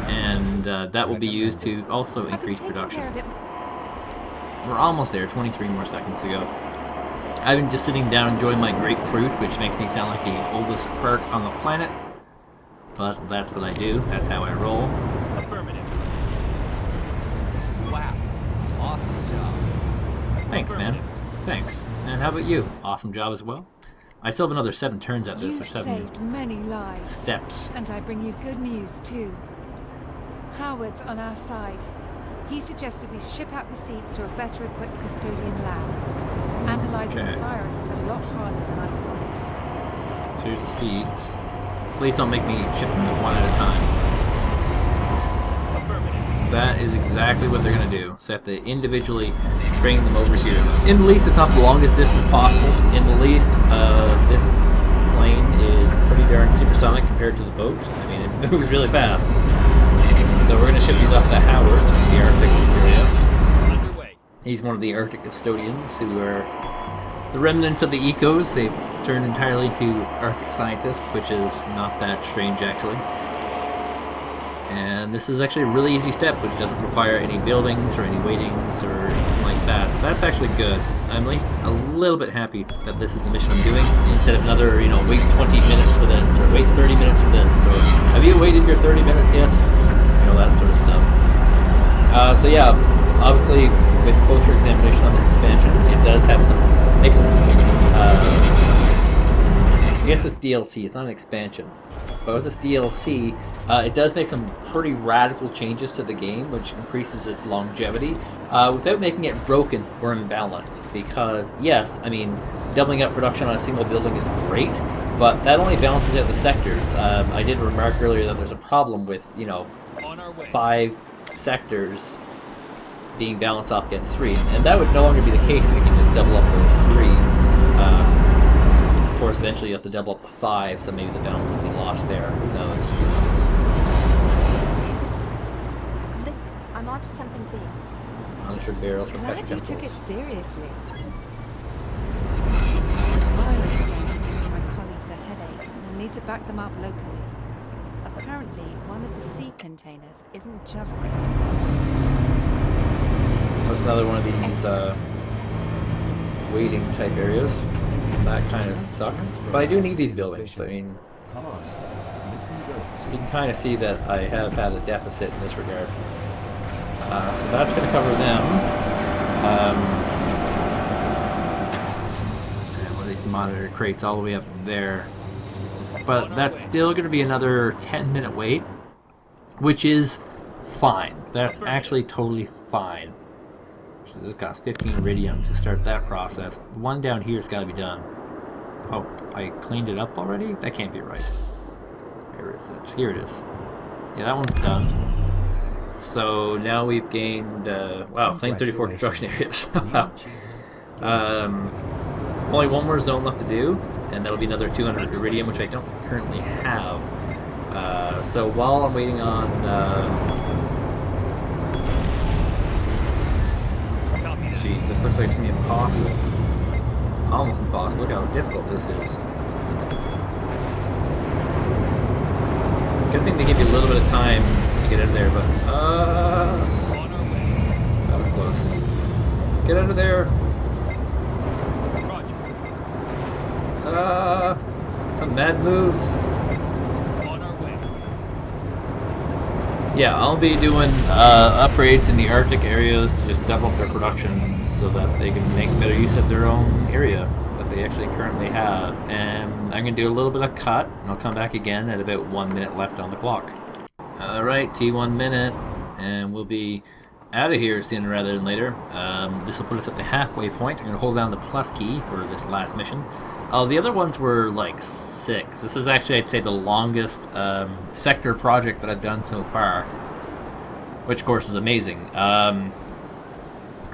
And that will be used to also increase production. We're almost there, 23 more seconds to go. I've been just sitting down enjoying my grapefruit, which makes me sound like the oldest perk on the planet. But that's what I do, that's how I roll. Affirmative. Wow. Awesome job. Thanks, man. Thanks. And how about you? Awesome job as well? I still have another 7 turns at this, or You've 7 saved many lives. steps. And I bring you good news, too. Howard's on our side. He suggested we ship out the seeds to a better equipped custodian lab. Analyzing the virus is a lot harder than I thought. So here's the seeds. Please don't make me ship them one at a time. That is exactly what they're going to do. So I have to individually bring them over here. In the least, it's not the longest distance possible. In the least, this plane is pretty darn supersonic compared to the boat. I mean, it moves really fast. So we're going to ship these off to Howard, the Arctic area. He's one of the Arctic custodians who are the remnants of the ecos. They've turned entirely to Arctic scientists, which is not that strange actually. And this is actually a really easy step, which doesn't require any buildings or any waitings or anything like that. So that's actually good. I'm at least a little bit happy that this is the mission I'm doing, instead of another, wait 20 minutes for this, or wait 30 minutes for this, or have you waited your 30 minutes yet? That sort of stuff. So yeah, obviously with closer examination on the expansion, it does have some, make some I guess it's DLC, it's not an expansion. But with this DLC, it does make some pretty radical changes to the game, which increases its longevity, without making it broken or imbalanced. Because, yes, I mean, doubling up production on a single building is great, but that only balances out the sectors. I did remark earlier that there's a problem with, you know, 5 sectors being balanced off against 3, and that would no longer be the case if you can just double up those 3. Of course, eventually you have to double up to 5, so maybe the balance will be lost there. Who knows? Who knows? Listen, I'm onto something big. Uninsured barrels from Glad you took it petrochemicals. seriously. The virus strains are giving my colleagues a headache. We'll need to back them up locally. Apparently, one of the sea containers isn't just So it's another one of these waiting type areas. That kind of sucks. But I do need these buildings. I mean, Cars. Missing goods. you can kind of see that I have had a deficit in this regard. So that's going to cover them. And one of these monitor crates all the way up there. But that's still going to be another 10-minute wait, which is fine. That's actually totally fine. So this costs 15 iridium to start that process. The one down here's got to be done. Oh, I cleaned it up already? That can't be right. Where is it? Here it is. Yeah, that one's done. So now we've gained, wow, claimed 34 construction areas. Only one more zone left to do, and that'll be another 200 iridium, which I don't currently have. So while I'm waiting on, jeez, this looks like it's gonna be impossible. Almost impossible. Look how difficult this is. Good thing they give you a little bit of time to get out of there, but that was close. Get out of there. Some bad moves. Yeah, I'll be doing upgrades in the Arctic areas to just double up their production so that they can make better use of their own area that they actually currently have. And I'm going to do a little bit of cut, and I'll come back again at about 1 minute left on the clock. Alright, T1 minute, and we'll be out of here sooner rather than later. This will put us at the halfway point. I'm going to hold down the plus key for this last mission. The other ones were like 6. This is actually, I'd say, the longest sector project that I've done so far, which of course is amazing.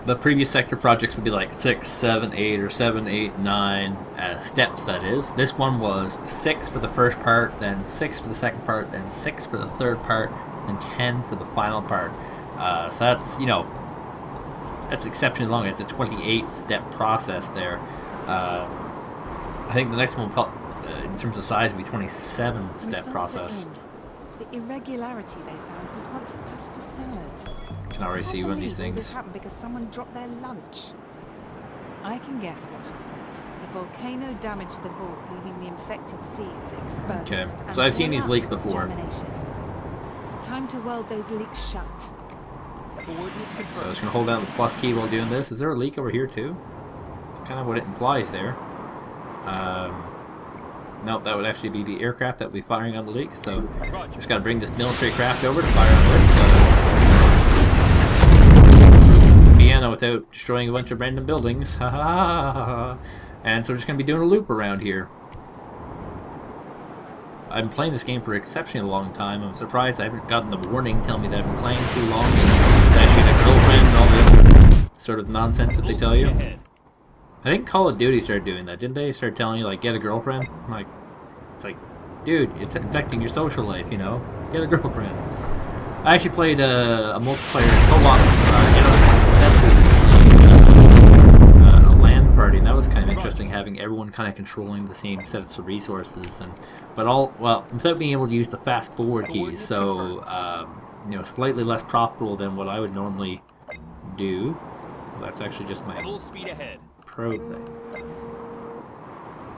The previous sector projects would be like 6, 7, 8, or 7, 8, 9 steps, that is. This one was 6 for the first part, then 6 for the second part, then 6 for the third part, and 10 for the final part. So that's, you know, that's exceptionally long. It's a 28-step process there. I think the next one, in terms of size, would be 27-step process. The irregularity they found was once a pasta salad. You can already see one of these This things. happened because someone dropped their lunch. I can guess what happened. The volcano damaged the vault, leaving the infected seeds exposed. Okay, and so I've seen these allowed leaks before. germination. Time to weld those leaks shut. Coordinates So confirmed. I'm just going to hold down the plus key while doing this. Is there a leak over here too? That's kind of what it implies there. Nope, that would actually be the aircraft that will be firing on the leak, so just got to bring this military craft over to fire on this. Vienna without destroying a bunch of random buildings. Ha ha ha ha ha. And so we're just going to be doing a loop around here. I've been playing this game for an exceptionally long time. I'm surprised I haven't gotten the warning telling me that I've been playing too long and that I should have a girlfriend and all the other sort of nonsense that they tell you. I think Call of Duty started doing that, didn't they? Start telling you, like, get a girlfriend? I'm like, it's like, dude, it's affecting your social life, you know? Get a girlfriend. I actually played a multiplayer co-op, a LAN party, and that was kind of interesting, having everyone kind of controlling the same sets of resources, but all, well, without being able to use the fast forward keys, so, you know, slightly less profitable than what I would normally do. Well, that's actually just my Full speed ahead. pro thing.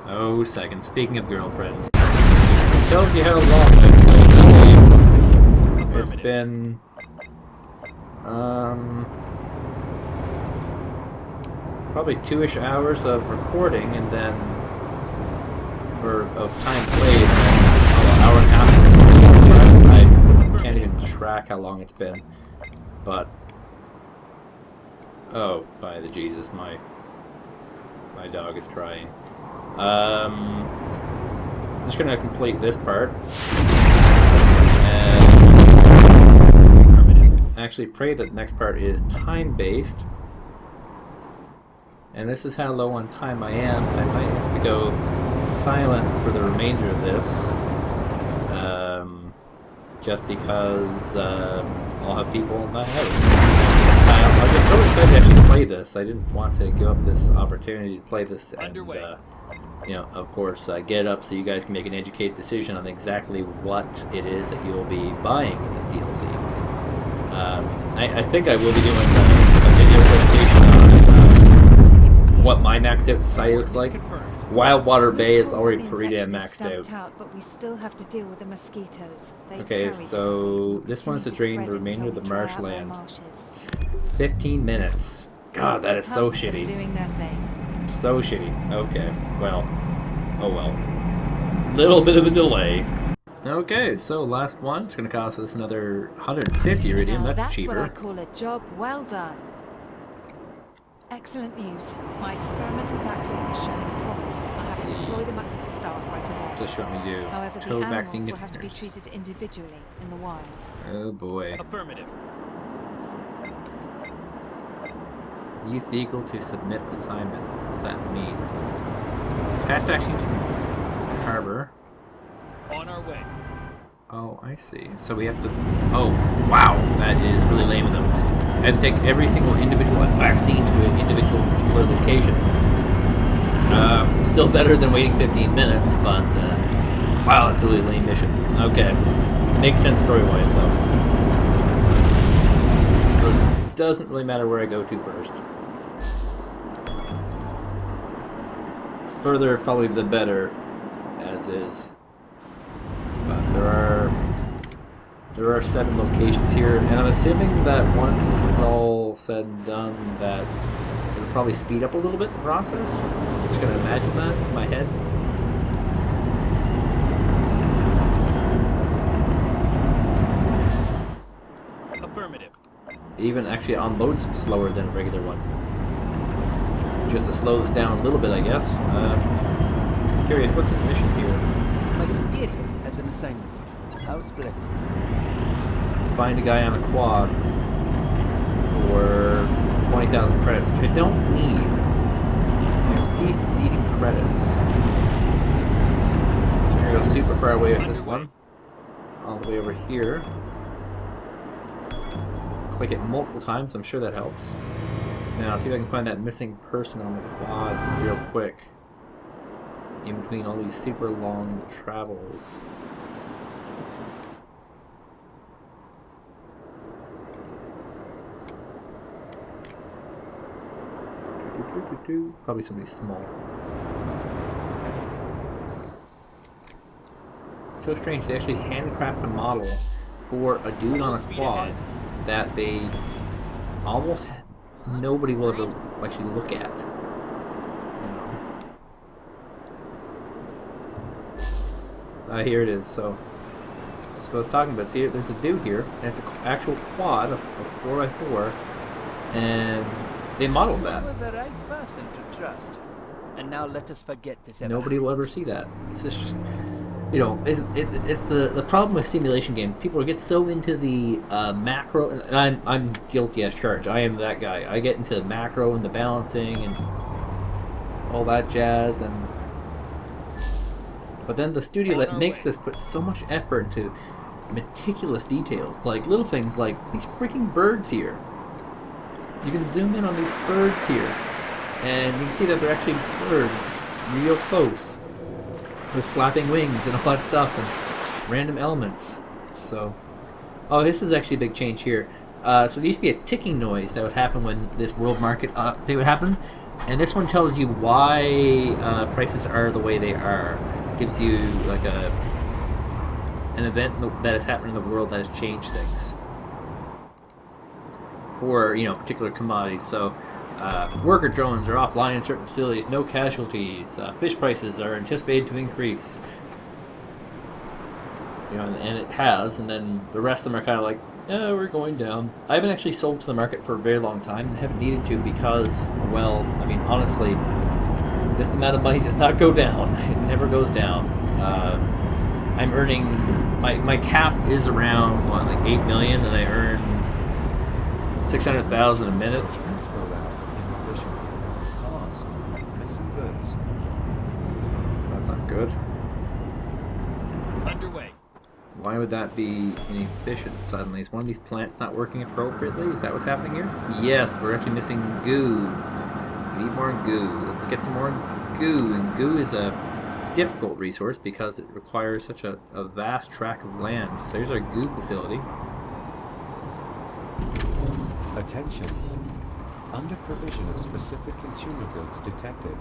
Oh, second. Speaking of girlfriends, it tells you how long I've played this game. It's been probably 2-ish hours of recording, and then or of time played, an hour and a half. I can't even track how long it's been, but oh, by the Jesus, my dog is crying. I'm just gonna complete this part and actually pray that the next part is time-based. And this is how low on time I am. I might have to go silent for the remainder of this. Just because I'll have people in my house. I was just so excited to actually play this. I didn't want to give up this opportunity to play this and, you know, of course, get it up so you guys can make an educated decision on exactly what it is that you'll be buying with this DLC. I think I will be doing a video presentation on what my maxed out society looks like. Wildwater Bay is already pretty damn maxed out. But we still have to deal with the mosquitoes. Okay, so this one's to drain the remainder of the marshland. 15 minutes. God, that is so shitty. Doing their thing. So shitty. Okay, well. Oh well. Little bit of a delay. Okay, so last one. It's going to cost us another 150 iridium. That's cheaper. That's what I call a job well done. Excellent news. My experimental vaccine is showing promise. I'll have to deploy them amongst the staff right away. Just what we do. However, the Toad animals vaccine will have to be containers. treated individually in the wild. Oh boy. Affirmative. Use vehicle to submit assignment. What does that mean? Path vaccine to harbor. On our way. Oh, I see. So we have to... Oh, wow. That is really lame of them. I have to take every single individual vaccine to an individual particular location. Still better than waiting 15 minutes, but... wow, that's a really lame mission. Okay. Makes sense story-wise, though. So it doesn't really matter where I go to first. Further, probably the better, as is. But there are 7 locations here, and I'm assuming that once this is all said and done, that it'll probably speed up a little bit the process. I'm just gonna imagine that in my head. Affirmative. Even actually unloads slower than a regular one. Just to slow this down a little bit, I guess. I'm curious, what's this mission here? My superior has an assignment for you. How splendid. Find a guy on a quad for 20,000 credits, which I don't need. I've ceased needing credits. So we're going to go super far away with this one. All the way over here. Click it multiple times, I'm sure that helps. Now, see if I can find that missing person on the quad real quick. In between all these super long travels. Probably somebody small. So strange, they actually handcraft a model for a dude on a quad that they almost nobody will ever actually look at. You know. Here it is. So that's what I was talking about. See, there's a dude here, and it's an actual quad, a 4x4, and they modeled that. You were the right person to trust. And now let us forget this. Nobody will ever see that. It's just, you know, it's the problem with simulation games. People get so into the macro, and I'm guilty as charged. I am that guy. I get into the macro and the balancing and all that jazz, but then the studio that makes this puts so much effort into meticulous details, like little things like these freaking birds here. You can zoom in on these birds here, and you can see that they're actually birds, real close, with flapping wings and all that stuff, and random elements. So, oh, this is actually a big change here. So there used to be a ticking noise that would happen when this world market update would happen, and this one tells you why prices are the way they are. It gives you like an event that has happened in the world that has changed things. For, you know, particular commodities. So Worker drones are offline in certain facilities. No casualties. Fish prices are anticipated to increase. You know, and it has. And then the rest of them are kind of like, yeah, we're going down. I haven't actually sold to the market for a very long time and haven't needed to because, well, I mean, honestly, this amount of money does not go down. It never goes down. I'm earning, my cap is around, what, like 8 million, and I earn 600,000 a minute. Transfer route inefficient. Cost. Missing goods. That's not good. Underway. Why would that be inefficient suddenly? Is one of these plants not working appropriately? Is that what's happening here? Yes, we're actually missing goo. We need more goo. Let's get some more goo. And goo is a difficult resource because it requires such a vast tract of land. So here's our goo facility. Attention. Under provision of specific consumer goods detected.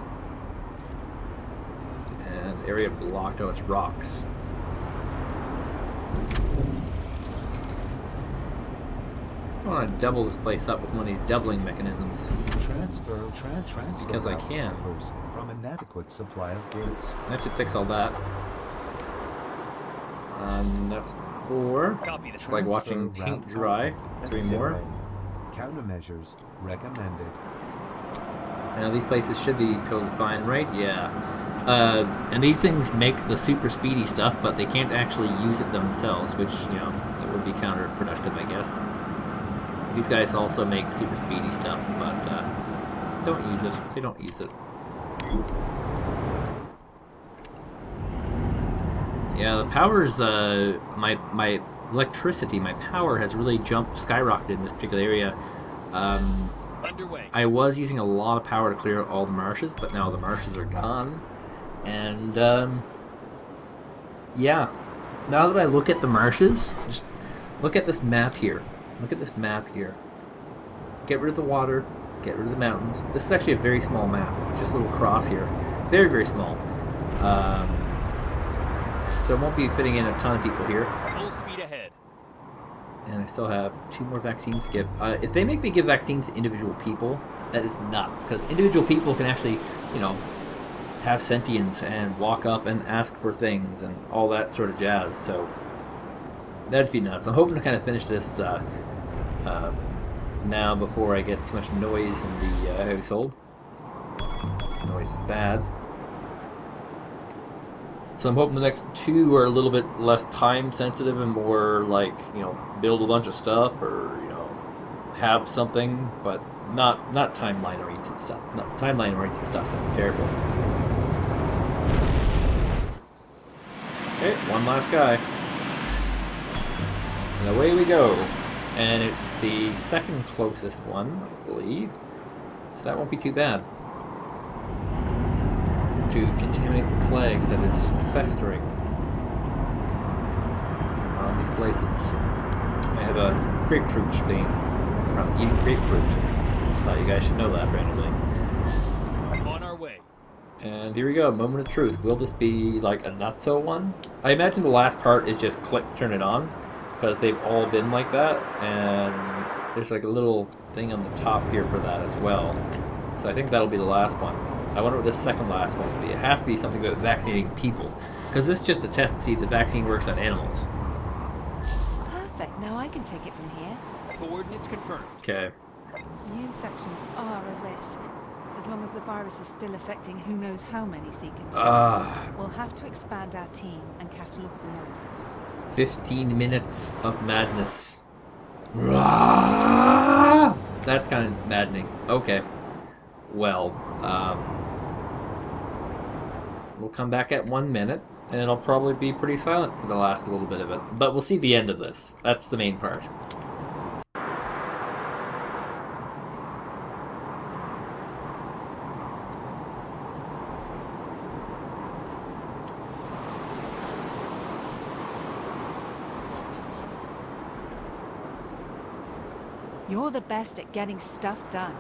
And area blocked. Oh, it's rocks. I want to double this place up with one of these doubling mechanisms. Transfer Because I route can. suffers from inadequate supply of goods. I have to fix all that. That's 4. Copy It's this. like watching Transfer paint route dry. at 3 more. 0. Countermeasures recommended. Now these places should be totally fine, right? Yeah. And these things make the super speedy stuff, but they can't actually use it themselves, which, you know, that would be counterproductive, I guess. These guys also make super speedy stuff, but don't use it. They don't use it. Yeah, the power's, my electricity, my power has really skyrocketed in this particular area. Underway. I was using a lot of power to clear all the marshes, but now the marshes are gone. And, yeah. Now that I look at the marshes, just look at this map here. Look at this map here. Get rid of the water, get rid of the mountains. This is actually a very small map. It's just a little cross here. Very, very small. So it won't be fitting in a ton of people here. Full speed ahead. And I still have 2 more vaccines to give. If they make me give vaccines to individual people, that is nuts. Because individual people can actually, you know, have sentience and walk up and ask for things and all that sort of jazz. So that'd be nuts. I'm hoping to kind of finish this now before I get too much noise in the household. Noise is bad. So I'm hoping the next 2 are a little bit less time sensitive and more like, you know, build a bunch of stuff or, you know, have something, but not timeline oriented stuff. Not timeline oriented stuff sounds terrible. Okay, one last guy. And away we go. And it's the second closest one, I believe. So that won't be too bad. To contaminate the plague that is festering on these places. I have a grapefruit stain from eating grapefruit. Just thought you guys should know that randomly. On our way. And here we go, moment of truth. Will this be like a not-so one? I imagine the last part is just click, turn it on, because they've all been like that, and there's like a little thing on the top here for that as well. So I think that'll be the last one. I wonder what the second last one will be. It has to be something about vaccinating people, because this is just a test to see if the vaccine works on animals. Perfect. Now I can take it from here. Coordinates confirmed. Okay. New infections are a risk. As long as the virus is still affecting who knows how many sea containers. We'll have to expand our team and catalogue them all. 15 minutes of madness. That's kind of maddening. Okay. Well, we'll come back at 1 minute, and it'll probably be pretty silent for the last little bit of it. But we'll see the end of this. That's the main part. You're the best at getting stuff done.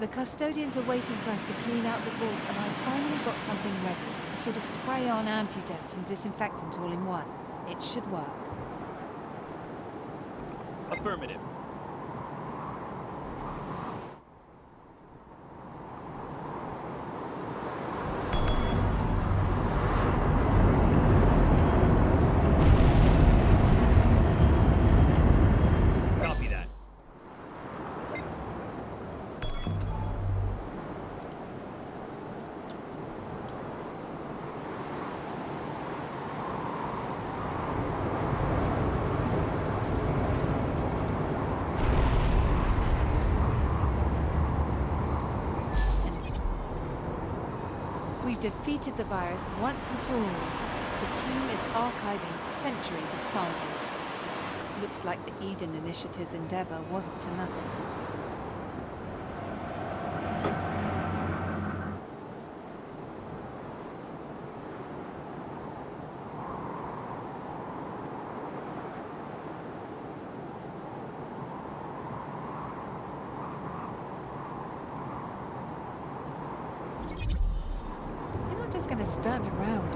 The custodians are waiting for us to clean out the vault, and I've finally got something ready. A sort of spray-on antidote and disinfectant all in one. It should work. We've defeated the virus once and for all. The team is archiving centuries of samples. Looks like the Eden Initiative's endeavor wasn't for nothing. You're not just going to stand around,